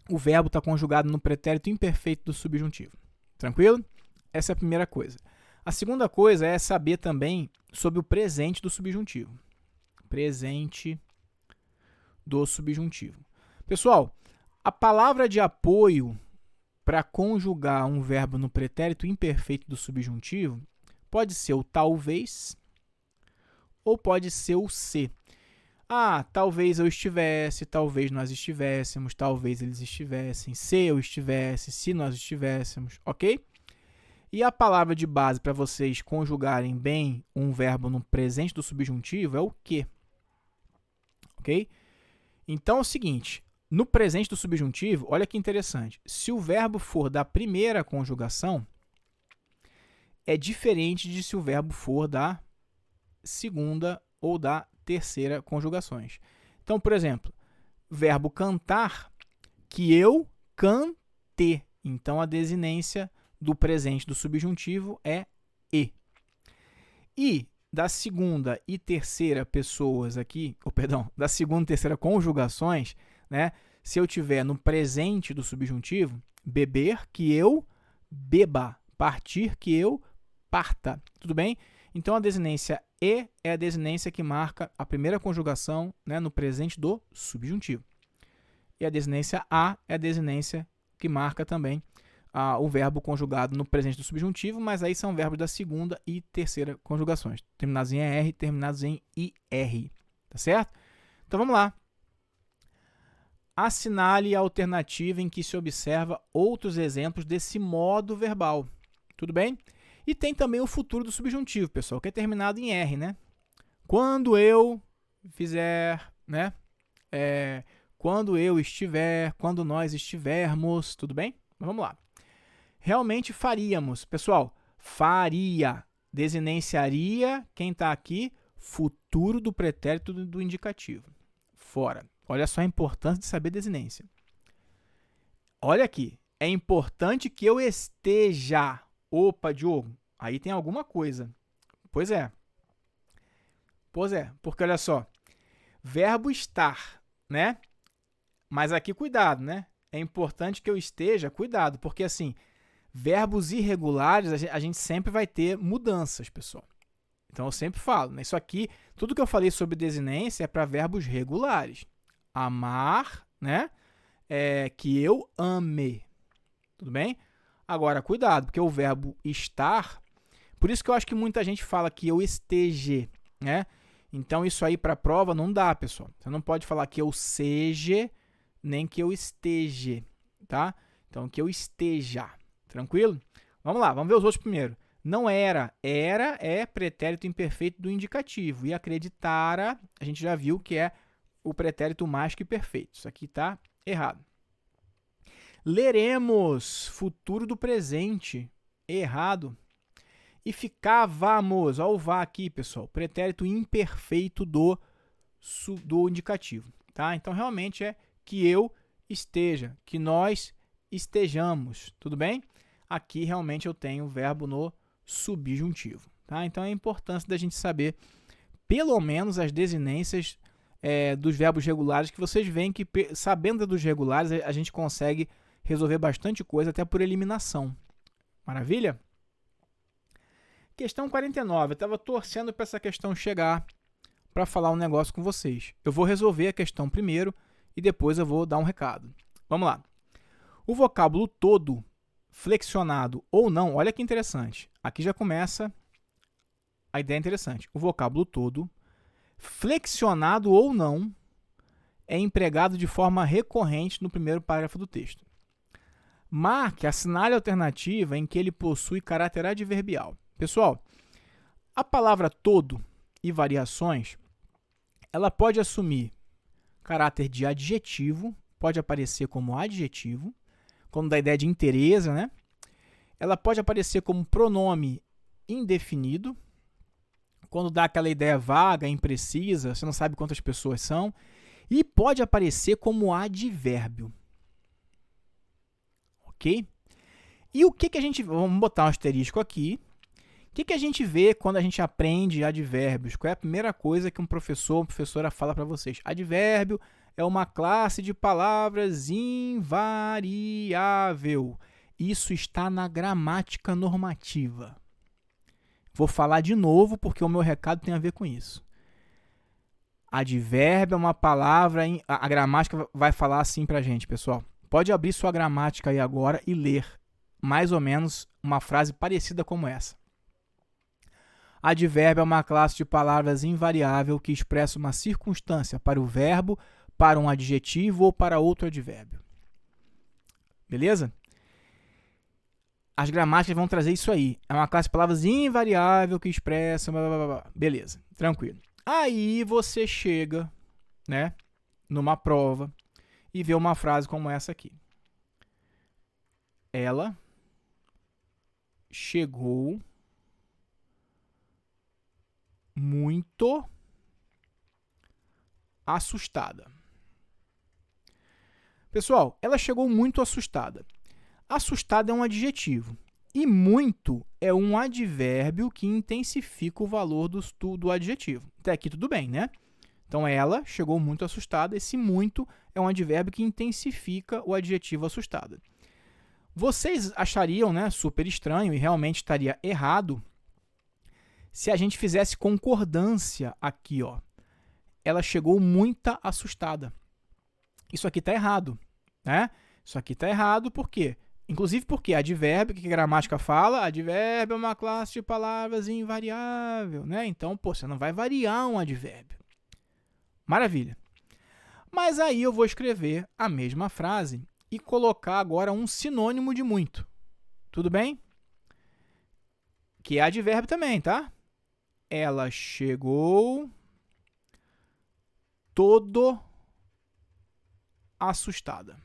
o verbo está conjugado no pretérito imperfeito do subjuntivo. Tranquilo? Essa é a primeira coisa. A segunda coisa é saber também sobre o presente do subjuntivo. Presente do subjuntivo. Pessoal, a palavra de apoio para conjugar um verbo no pretérito imperfeito do subjuntivo pode ser o talvez ou pode ser o se. Talvez eu estivesse, talvez nós estivéssemos, talvez eles estivessem, se eu estivesse, se nós estivéssemos, ok? E a palavra de base para vocês conjugarem bem um verbo no presente do subjuntivo é o que, ok? Então é o seguinte, no presente do subjuntivo, olha que interessante, se o verbo for da primeira conjugação, é diferente de se o verbo for da segunda ou da terceira conjugações. Então, por exemplo, verbo cantar, que eu cante. Então, a desinência do presente do subjuntivo é e. E da segunda e terceira pessoas aqui, da segunda e terceira conjugações, né? Se eu tiver no presente do subjuntivo, beber, que eu beba, partir, que eu parta. Tudo bem? Então, a desinência e é a desinência que marca a primeira conjugação, né, no presente do subjuntivo. E a desinência a é a desinência que marca também o verbo conjugado no presente do subjuntivo, mas aí são verbos da segunda e terceira conjugações, terminados em ER, terminados em IR. Tá certo? Então, vamos lá. Assinale a alternativa em que se observa outros exemplos desse modo verbal. Tudo bem? E tem também o futuro do subjuntivo, pessoal, que é terminado em R, né? Quando eu fizer, né? Quando eu estiver, quando nós estivermos, tudo bem? Mas vamos lá. Realmente faríamos. Pessoal, faria, desinenciaria, quem está aqui? Futuro do pretérito do indicativo. Fora. Olha só a importância de saber desinência. Olha aqui. É importante que eu esteja. Opa, Diogo, aí tem alguma coisa. Pois é, porque olha só, verbo estar, né? Mas aqui cuidado, né? É importante que eu esteja, cuidado, porque assim, Verbos irregulares, a gente sempre vai ter mudanças, pessoal. Então, eu sempre falo, né? Isso aqui, tudo que eu falei sobre desinência é para verbos regulares. Amar, né? Que eu ame. Tudo bem? Agora, cuidado, porque o verbo estar... Por isso que eu acho que muita gente fala que eu esteja, né? Então, isso aí para a prova não dá, pessoal. Você não pode falar que eu seja, nem que eu esteja, tá? Então, que eu esteja. Tranquilo? Vamos lá, vamos ver os outros primeiro. Não era. Era é pretérito imperfeito do indicativo. E acreditara, a gente já viu que é o pretérito mais que perfeito. Isso aqui está errado. Leremos, futuro do presente. Errado. E ficávamos, olha o vá aqui, pessoal, pretérito imperfeito do indicativo. Tá? Então, realmente é que eu esteja, que nós estejamos. Tudo bem? Aqui, realmente, eu tenho o verbo no subjuntivo. Tá? Então, é a importância da gente saber, pelo menos, as desinências dos verbos regulares, que vocês veem que, sabendo dos regulares, a gente consegue resolver bastante coisa, até por eliminação. Maravilha? Questão 49. Eu estava torcendo para essa questão chegar para falar um negócio com vocês. Eu vou resolver a questão primeiro e depois eu vou dar um recado. Vamos lá. O vocábulo todo, flexionado ou não, olha que interessante. Aqui já começa a ideia interessante. O vocábulo todo, flexionado ou não, é empregado de forma recorrente no primeiro parágrafo do texto. Marque, assinale a alternativa em que ele possui caráter adverbial. Pessoal, a palavra todo e variações, ela pode assumir caráter de adjetivo, pode aparecer como adjetivo, quando dá a ideia de inteireza, né? Ela pode aparecer como pronome indefinido, quando dá aquela ideia vaga, imprecisa, você não sabe quantas pessoas são, e pode aparecer como advérbio. Ok? E o que a gente... Vamos botar um asterisco aqui. O que a gente vê quando a gente aprende advérbios? Qual é a primeira coisa que um professor ou uma professora fala para vocês? Advérbio é uma classe de palavras invariável. Isso está na gramática normativa. Vou falar de novo porque o meu recado tem a ver com isso. Advérbio é uma palavra... A gramática vai falar assim para a gente, pessoal. Pode abrir sua gramática aí agora e ler mais ou menos uma frase parecida como essa. Advérbio é uma classe de palavras invariável que expressa uma circunstância para o verbo, para um adjetivo ou para outro advérbio. Beleza? As gramáticas vão trazer isso aí. É uma classe de palavras invariável que expressa... Blá, blá, blá. Beleza, tranquilo. Aí você chega, né, numa prova e vê uma frase como essa aqui. Ela chegou muito assustada. Pessoal, ela chegou muito assustada. Assustada é um adjetivo e muito é um advérbio que intensifica o valor do adjetivo. Até aqui tudo bem, né? Então, ela chegou muito assustada. Esse muito é um advérbio que intensifica o adjetivo assustada. Vocês achariam, né, super estranho e realmente estaria errado se a gente fizesse concordância aqui, ó. Ela chegou muito assustada. Isso aqui está errado, né? Isso aqui está errado por quê? Inclusive porque advérbio, o que a gramática fala? Advérbio é uma classe de palavras invariável, né? Então, pô, você não vai variar um advérbio. Maravilha. Mas aí eu vou escrever a mesma frase e colocar agora um sinônimo de muito. Tudo bem? Que é advérbio também, tá? Ela chegou todo assustada.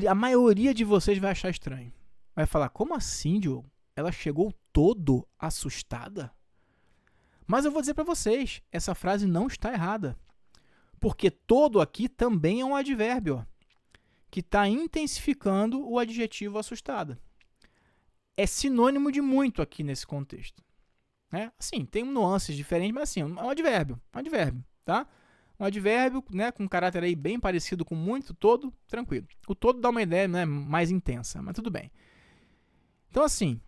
A maioria de vocês vai achar estranho. Vai falar, como assim, Diogo? Ela chegou todo assustada? Mas eu vou dizer para vocês, essa frase não está errada. Porque todo aqui também é um advérbio, ó, que está intensificando o adjetivo assustada. É sinônimo de muito aqui nesse contexto. Né? Assim, tem nuances diferentes, mas assim, é um advérbio, tá? Um advérbio, né, com um caráter aí bem parecido com muito, todo, tranquilo. O todo dá uma ideia, né, mais intensa, mas tudo bem. Então, assim,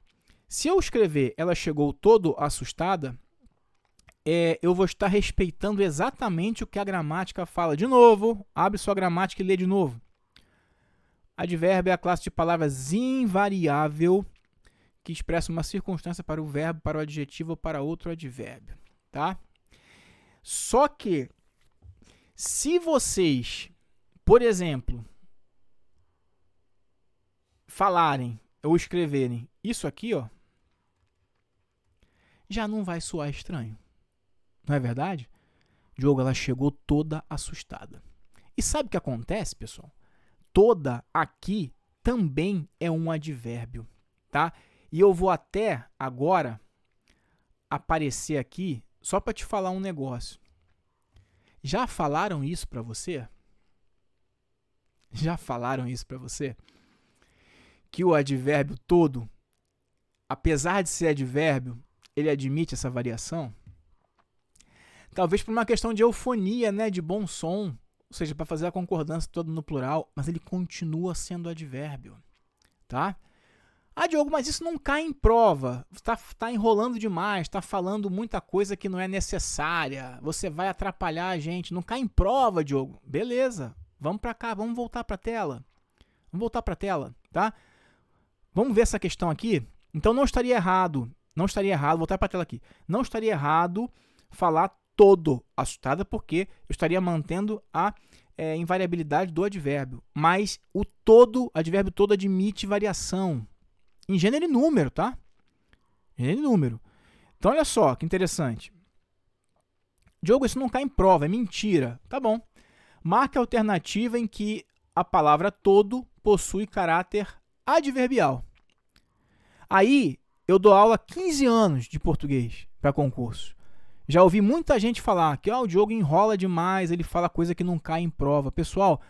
se eu escrever ela chegou todo assustada, eu vou estar respeitando exatamente o que a gramática fala. De novo, abre sua gramática e lê de novo. Advérbio é a classe de palavras invariável que expressa uma circunstância para o verbo, para o adjetivo ou para outro advérbio, tá? Só que, se vocês, por exemplo, falarem ou escreverem isso aqui, ó, já não vai soar estranho. Não é verdade? Diogo, ela chegou toda assustada. E sabe o que acontece, pessoal? Toda aqui também é um advérbio, tá? E eu vou até agora aparecer aqui só para te falar um negócio. Já falaram isso para você? Já falaram isso para você? Que o advérbio todo, apesar de ser advérbio, ele admite essa variação? Talvez por uma questão de eufonia, né, de bom som, ou seja, para fazer a concordância toda no plural, mas ele continua sendo advérbio, tá? Ah, Diogo, mas isso não cai em prova, tá enrolando demais, tá falando muita coisa que não é necessária, você vai atrapalhar a gente, não cai em prova, Diogo. Beleza, vamos para cá, vamos voltar para a tela. Vamos voltar para a tela, tá? Vamos ver essa questão aqui? Então não estaria errado, voltar para a tela aqui, não estaria errado falar todo assustada, porque eu estaria mantendo a invariabilidade do advérbio, mas o todo, advérbio todo admite variação, em gênero e número, tá? Gênero e número. Então, olha só, que interessante. Diogo, isso não cai em prova, é mentira. Tá bom. Marque a alternativa em que a palavra todo possui caráter adverbial. Aí, eu dou aula há 15 anos de português para concurso. Já ouvi muita gente falar que o Diogo enrola demais, ele fala coisa que não cai em prova. Pessoal,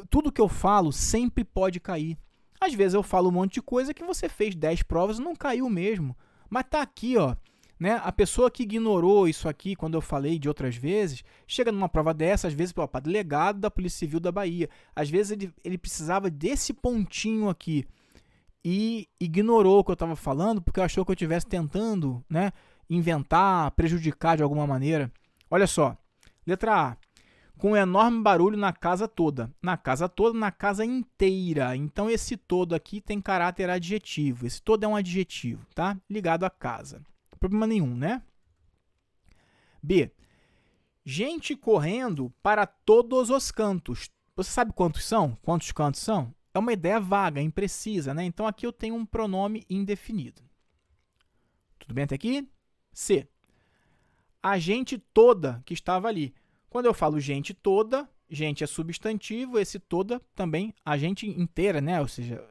tudo que eu falo sempre pode cair. Às vezes eu falo um monte de coisa que você fez 10 provas e não caiu mesmo. Mas tá aqui, ó, né? A pessoa que ignorou isso aqui quando eu falei de outras vezes, chega numa prova dessa, às vezes, para delegado da Polícia Civil da Bahia. Às vezes ele precisava desse pontinho aqui e ignorou o que eu estava falando porque achou que eu estivesse tentando, né, inventar, prejudicar de alguma maneira. Olha só, letra A. Com um enorme barulho na casa toda. Na casa toda, na casa inteira. Então, esse todo aqui tem caráter adjetivo. Esse todo é um adjetivo, tá? Ligado à casa. Problema nenhum, né? B. Gente correndo para todos os cantos. Você sabe quantos são? Quantos cantos são? É uma ideia vaga, imprecisa, né? Então, aqui eu tenho um pronome indefinido. Tudo bem até aqui? C. A gente toda que estava ali. Quando eu falo gente toda, gente é substantivo, esse toda também, a gente inteira, né? Ou seja,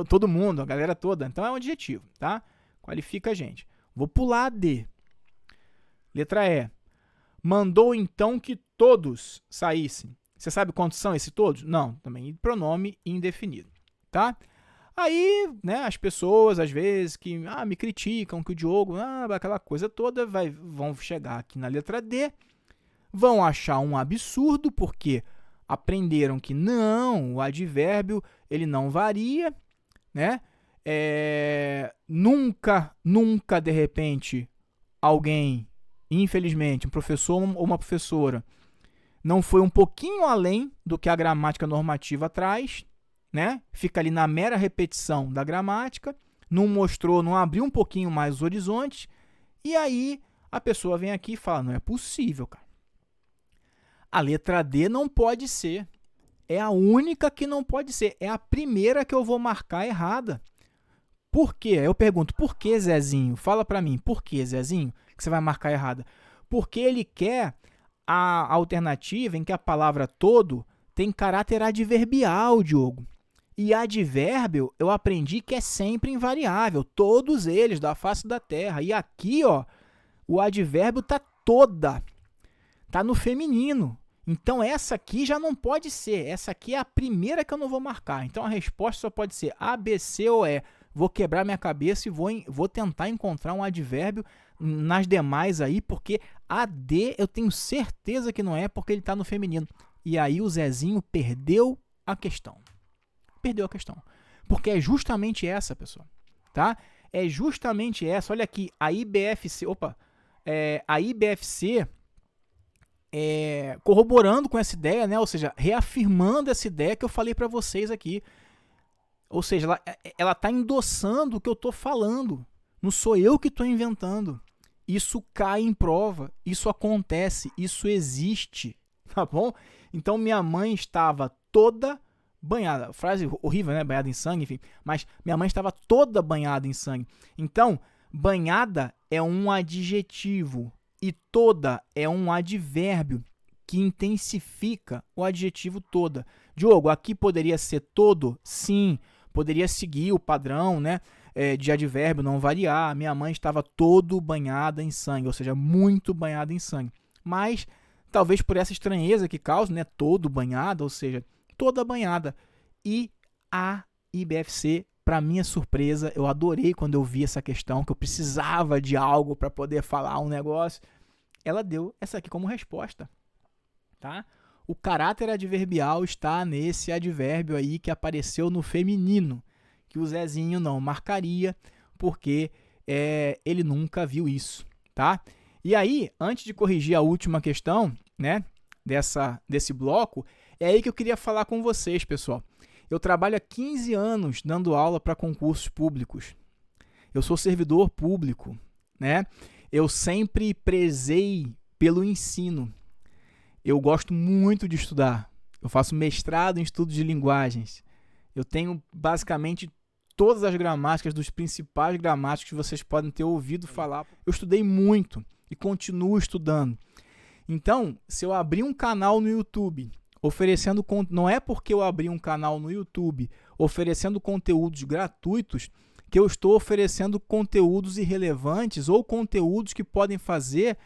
todo mundo, a galera toda. Então é um adjetivo, tá? Qualifica a gente. Vou pular a D. Letra E. Mandou então que todos saíssem. Você sabe quantos são esses todos? Não, também pronome indefinido, tá? Aí, né, as pessoas, às vezes, que me criticam, que o Diogo, aquela coisa toda, vão chegar aqui na letra D, vão achar um absurdo, porque aprenderam que não, o advérbio ele não varia, né? Nunca, de repente, alguém, infelizmente, um professor ou uma professora, não foi um pouquinho além do que a gramática normativa traz, né? Fica ali na mera repetição da gramática, não mostrou, não abriu um pouquinho mais os horizontes, e aí a pessoa vem aqui e fala, não é possível, cara. A letra D não pode ser. É a única que não pode ser. É a primeira que eu vou marcar errada. Por quê? Eu pergunto, por que, Zezinho? Fala pra mim, por que, Zezinho, que você vai marcar errada? Porque ele quer a alternativa em que a palavra todo tem caráter adverbial, Diogo. E advérbio, eu aprendi que é sempre invariável. Todos eles, da face da terra. E aqui, ó, o advérbio tá toda. Tá no feminino. Então, essa aqui já não pode ser. Essa aqui é a primeira que eu não vou marcar. Então, a resposta só pode ser A, B, C ou E. Vou quebrar minha cabeça e vou tentar encontrar um advérbio nas demais aí, porque a D eu tenho certeza que não é, porque ele está no feminino. E aí o Zezinho perdeu a questão. Perdeu a questão. Porque é justamente essa, pessoal. Tá? É justamente essa. Olha aqui, a IBFC... a IBFC... corroborando com essa ideia, né? Ou seja, reafirmando essa ideia que eu falei para vocês aqui. Ou seja, ela está endossando o que eu estou falando. Não sou eu que estou inventando. Isso cai em prova, isso acontece, isso existe, tá bom? Então minha mãe estava toda banhada, frase horrível, né? Banhada em sangue, enfim. Mas minha mãe estava toda banhada em sangue. Então, banhada é um adjetivo e toda é um advérbio que intensifica o adjetivo toda. Diogo, aqui poderia ser todo? Sim. Poderia seguir o padrão, né, de advérbio, não variar. Minha mãe estava todo banhada em sangue, ou seja, muito banhada em sangue. Mas, talvez por essa estranheza que causa, né, todo banhada, ou seja, toda banhada. E a IBFC, para minha surpresa, eu adorei quando eu vi essa questão, que eu precisava de algo para poder falar um negócio. Ela deu essa aqui como resposta. Tá? O caráter adverbial está nesse advérbio aí que apareceu no feminino, que o Zezinho não marcaria, porque ele nunca viu isso, tá? E aí, antes de corrigir a última questão, né, desse bloco, é aí que eu queria falar com vocês, pessoal. Eu trabalho há 15 anos dando aula para concursos públicos. Eu sou servidor público, né? Eu sempre prezei pelo ensino. Eu gosto muito de estudar. Eu faço mestrado em estudos de linguagens. Eu tenho basicamente todas as gramáticas dos principais gramáticos que vocês podem ter ouvido falar. Eu estudei muito e continuo estudando. Então, se eu abrir um canal no YouTube oferecendo... Não é porque eu abri um canal no YouTube oferecendo conteúdos gratuitos que eu estou oferecendo conteúdos irrelevantes ou conteúdos que podem fazer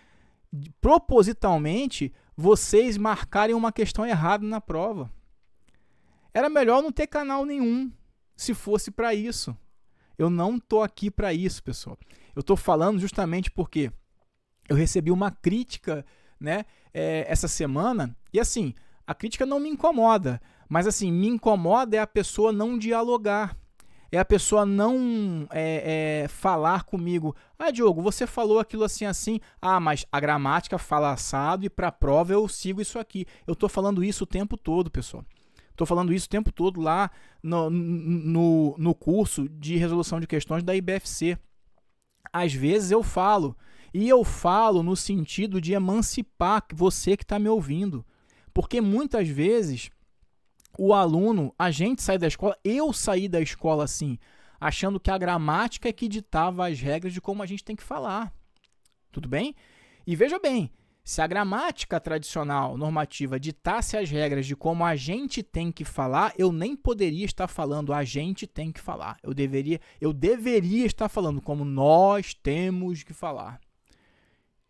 propositalmente vocês marcarem uma questão errada na prova. Era melhor não ter canal nenhum, se fosse para isso. Eu não estou aqui para isso, pessoal. Eu estou falando justamente porque eu recebi uma crítica, né, essa semana, e assim, a crítica não me incomoda, mas assim, me incomoda é a pessoa não dialogar. É a pessoa não falar comigo. Ah, Diogo, você falou aquilo assim, assim. Ah, mas a gramática fala assado e para a prova eu sigo isso aqui. Eu estou falando isso o tempo todo, pessoal. Estou falando isso o tempo todo lá no curso de resolução de questões da IBFC. Às vezes eu falo. E eu falo no sentido de emancipar você que está me ouvindo. Porque muitas vezes... o aluno, a gente sai da escola, eu saí da escola assim, achando que a gramática é que ditava as regras de como a gente tem que falar. Tudo bem? E veja bem, se a gramática tradicional, normativa, ditasse as regras de como a gente tem que falar, eu nem poderia estar falando a gente tem que falar. Eu deveria estar falando como nós temos que falar.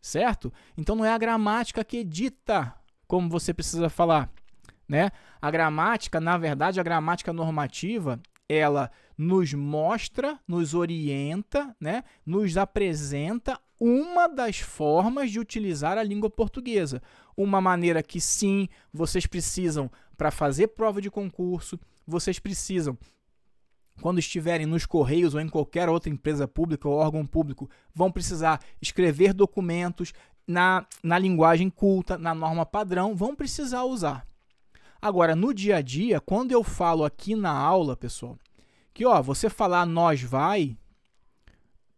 Certo? Então não é a gramática que dita como você precisa falar. Né? A gramática, na verdade, a gramática normativa, ela nos mostra, nos orienta, né? Nos apresenta uma das formas de utilizar a língua portuguesa. Uma maneira que, sim, vocês precisam para fazer prova de concurso, vocês precisam, quando estiverem nos Correios ou em qualquer outra empresa pública ou órgão público, vão precisar escrever documentos na linguagem culta, na norma padrão, vão precisar usar. Agora, no dia a dia, quando eu falo aqui na aula, pessoal, que você falar nós vai,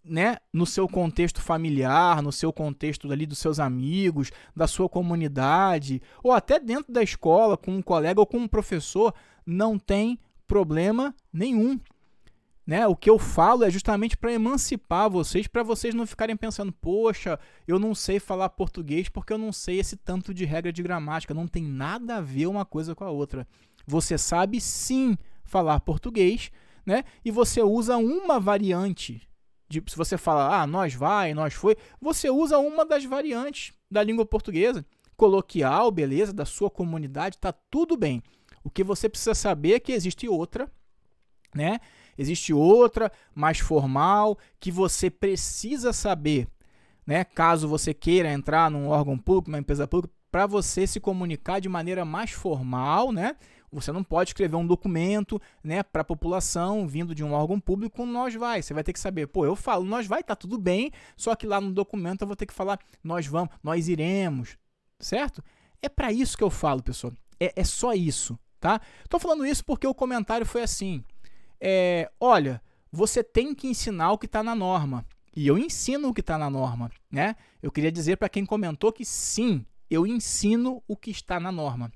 né, no seu contexto familiar, no seu contexto ali dos seus amigos, da sua comunidade, ou até dentro da escola, com um colega ou com um professor, não tem problema nenhum. Né? O que eu falo é justamente para emancipar vocês, para vocês não ficarem pensando, poxa, eu não sei falar português porque eu não sei esse tanto de regra de gramática. Não tem nada a ver uma coisa com a outra. Você sabe sim falar português, né? E você usa uma variante. Se você fala, nós vai, nós foi, você usa uma das variantes da língua portuguesa. Coloquial, beleza, da sua comunidade, tá tudo bem. O que você precisa saber é que existe outra, né? Existe outra, mais formal, que você precisa saber né? Caso você queira entrar num órgão público, uma empresa pública, para você se comunicar de maneira mais formal, né? Você não pode escrever um documento, né, para a população vindo de um órgão público com nós vai. Você vai ter que saber, pô, eu falo nós vai, tá tudo bem, só que lá no documento eu vou ter que falar nós vamos, nós iremos, certo? É para isso que eu falo, pessoal. É só isso, tá? Tô falando isso porque o comentário foi assim. Olha, você tem que ensinar o que está na norma. E eu ensino o que está na norma, né? Eu queria dizer para quem comentou que sim, eu ensino o que está na norma,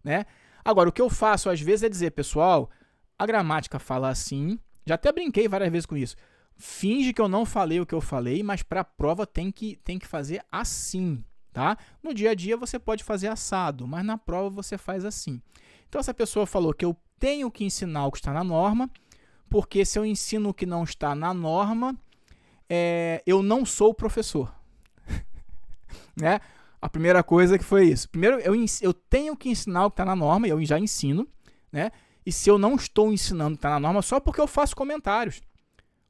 né? Agora, o que eu faço às vezes é dizer, pessoal, a gramática fala assim, já até brinquei várias vezes com isso, finge que eu não falei o que eu falei, mas para a prova tem que fazer assim, tá? No dia a dia você pode fazer assado, mas na prova você faz assim. Então, essa pessoa falou que eu tenho que ensinar o que está na norma, porque se eu ensino o que não está na norma, eu não sou professor. Né? A primeira coisa que foi isso. Primeiro, eu tenho que ensinar o que está na norma, eu já ensino, né? E se eu não estou ensinando o que está na norma, só porque eu faço comentários.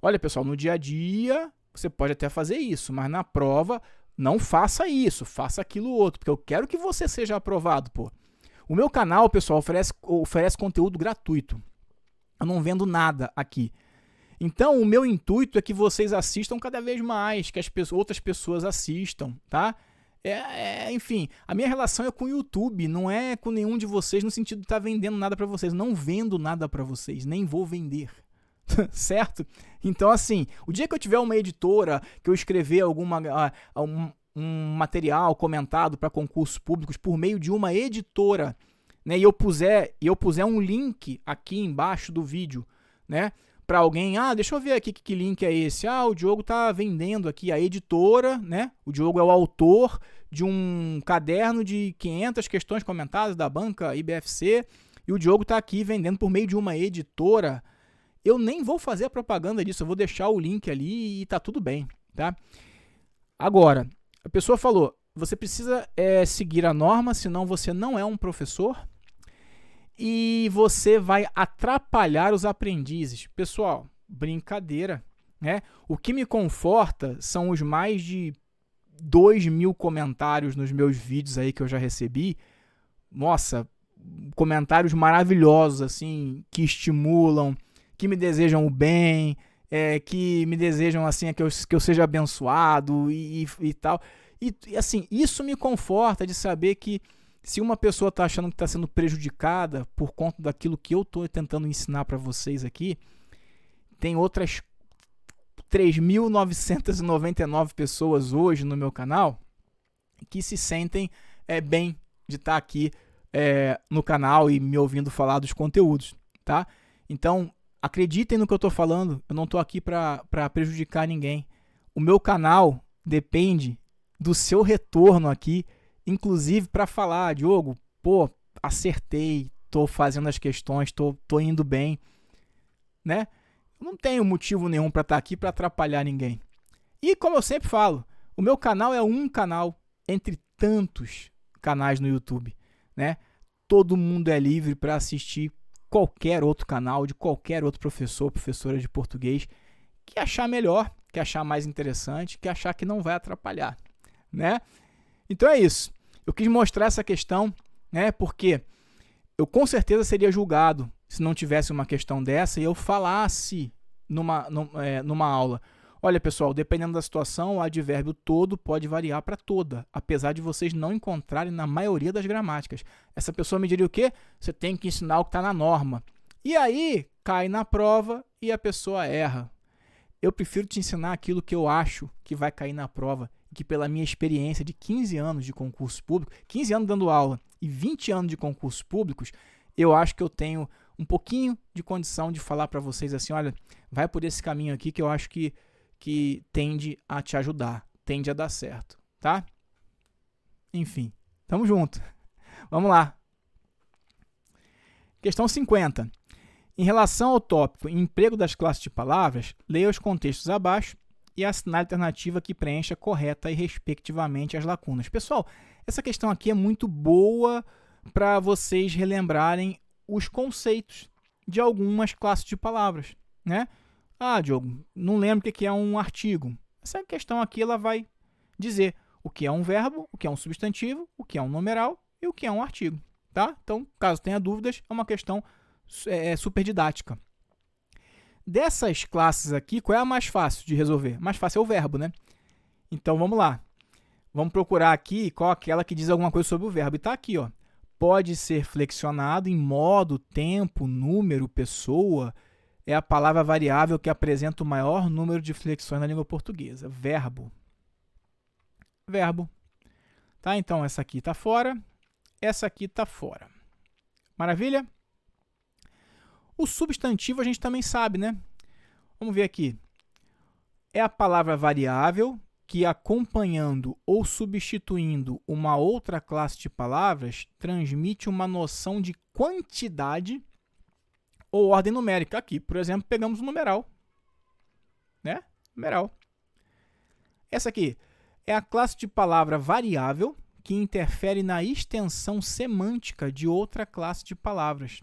Olha, pessoal, no dia a dia, você pode até fazer isso, mas na prova, não faça isso, faça aquilo outro, porque eu quero que você seja aprovado, pô. O meu canal, pessoal, oferece conteúdo gratuito. Eu não vendo nada aqui. Então, o meu intuito é que vocês assistam cada vez mais, que outras pessoas assistam, tá? Enfim, a minha relação é com o YouTube, não é com nenhum de vocês no sentido de estar vendendo nada para vocês. Não vendo nada para vocês, nem vou vender, certo? Então, assim, o dia que eu tiver uma editora, que eu escrever um material comentado para concursos públicos por meio de uma editora, né, e eu puser um link aqui embaixo do vídeo, né, para alguém, deixa eu ver aqui que link é esse. O Diogo tá vendendo aqui a editora, né? O Diogo é o autor de um caderno de 500 questões comentadas da banca IBFC e o Diogo tá aqui vendendo por meio de uma editora. Eu nem vou fazer a propaganda disso, eu vou deixar o link ali e tá tudo bem, tá? Agora, a pessoa falou, você precisa seguir a norma, senão você não é um professor e você vai atrapalhar os aprendizes. Pessoal, brincadeira, né? O que me conforta são os mais de 2.000 comentários nos meus vídeos aí que eu já recebi. Nossa, comentários maravilhosos, assim, que estimulam, que me desejam o bem, que me desejam assim, que eu seja abençoado e tal. E assim, isso me conforta de saber que se uma pessoa está achando que está sendo prejudicada por conta daquilo que eu estou tentando ensinar para vocês aqui, tem outras 3.999 pessoas hoje no meu canal que se sentem bem de estar aqui no canal e me ouvindo falar dos conteúdos, tá? Então, acreditem no que eu estou falando, eu não estou aqui para prejudicar ninguém. O meu canal depende do seu retorno aqui, inclusive para falar, Diogo, pô, acertei, tô fazendo as questões, tô indo bem, né? Eu não tenho motivo nenhum para estar aqui para atrapalhar ninguém. E como eu sempre falo, o meu canal é um canal entre tantos canais no YouTube, né? Todo mundo é livre para assistir qualquer outro canal de qualquer outro professor, professora de português que achar melhor, que achar mais interessante, que achar que não vai atrapalhar, né? Então é isso. Eu quis mostrar essa questão, né? Porque eu com certeza seria julgado se não tivesse uma questão dessa e eu falasse numa aula. Olha, pessoal, dependendo da situação, o advérbio todo pode variar para toda, apesar de vocês não encontrarem na maioria das gramáticas. Essa pessoa me diria o quê? Você tem que ensinar o que está na norma. E aí, cai na prova e a pessoa erra. Eu prefiro te ensinar aquilo que eu acho que vai cair na prova, que pela minha experiência de 15 anos de concurso público, 15 anos dando aula e 20 anos de concursos públicos, eu acho que eu tenho um pouquinho de condição de falar para vocês assim, olha, vai por esse caminho aqui que eu acho que tende a te ajudar, tende a dar certo, tá? Enfim, tamo junto. Vamos lá. Questão 50. Em relação ao tópico emprego das classes de palavras, leia os contextos abaixo e assinale a alternativa que preencha correta e respectivamente as lacunas. Pessoal, essa questão aqui é muito boa para vocês relembrarem os conceitos de algumas classes de palavras, né? Diogo, não lembro o que é um artigo. Essa questão aqui ela vai dizer o que é um verbo, o que é um substantivo, o que é um numeral e o que é um artigo. Tá? Então, caso tenha dúvidas, é uma questão super didática. Dessas classes aqui, qual é a mais fácil de resolver? Mais fácil é o verbo, né? Então, vamos lá. Vamos procurar aqui qual é aquela que diz alguma coisa sobre o verbo. E está aqui, ó. Pode ser flexionado em modo, tempo, número, pessoa. É a palavra variável que apresenta o maior número de flexões na língua portuguesa. Verbo. Verbo. Tá? Então, essa aqui está fora. Essa aqui está fora. Maravilha? O substantivo a gente também sabe, né? Vamos ver aqui. É a palavra variável que, acompanhando ou substituindo uma outra classe de palavras, transmite uma noção de quantidade ou ordem numérica. Aqui, por exemplo, pegamos o numeral. Né? Numeral. Essa aqui é a classe de palavra variável que interfere na extensão semântica de outra classe de palavras.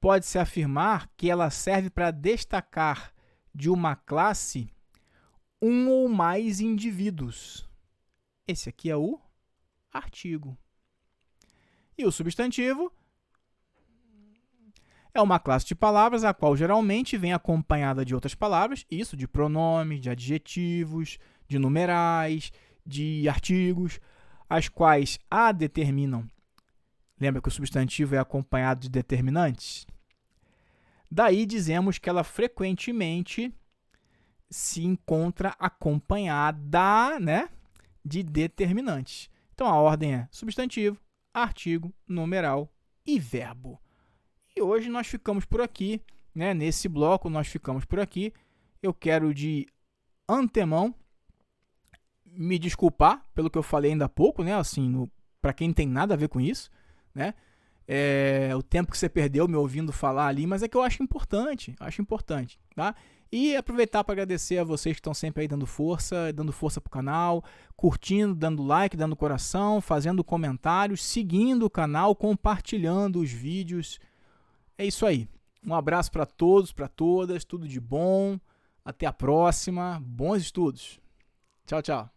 Pode-se afirmar que ela serve para destacar de uma classe um ou mais indivíduos. Esse aqui é o artigo. E o substantivo é uma classe de palavras a qual geralmente vem acompanhada de outras palavras, isso de pronomes, de adjetivos, de numerais, de artigos, as quais a determinam. Lembra que o substantivo é acompanhado de determinantes? Daí dizemos que ela frequentemente se encontra acompanhada, né, de determinantes. Então, a ordem é substantivo, artigo, numeral e verbo. E hoje nós ficamos por aqui, né? Nesse bloco nós ficamos por aqui. Eu quero de antemão me desculpar pelo que eu falei ainda há pouco, né? Assim, para quem não tem nada a ver com isso, né? O tempo que você perdeu me ouvindo falar ali, mas é que eu acho importante, tá? E aproveitar para agradecer a vocês que estão sempre aí dando força pro canal, curtindo, dando like, dando coração, fazendo comentários, seguindo o canal, compartilhando os vídeos. É isso aí. Um abraço para todos, para todas, tudo de bom. Até a próxima. Bons estudos. Tchau, tchau.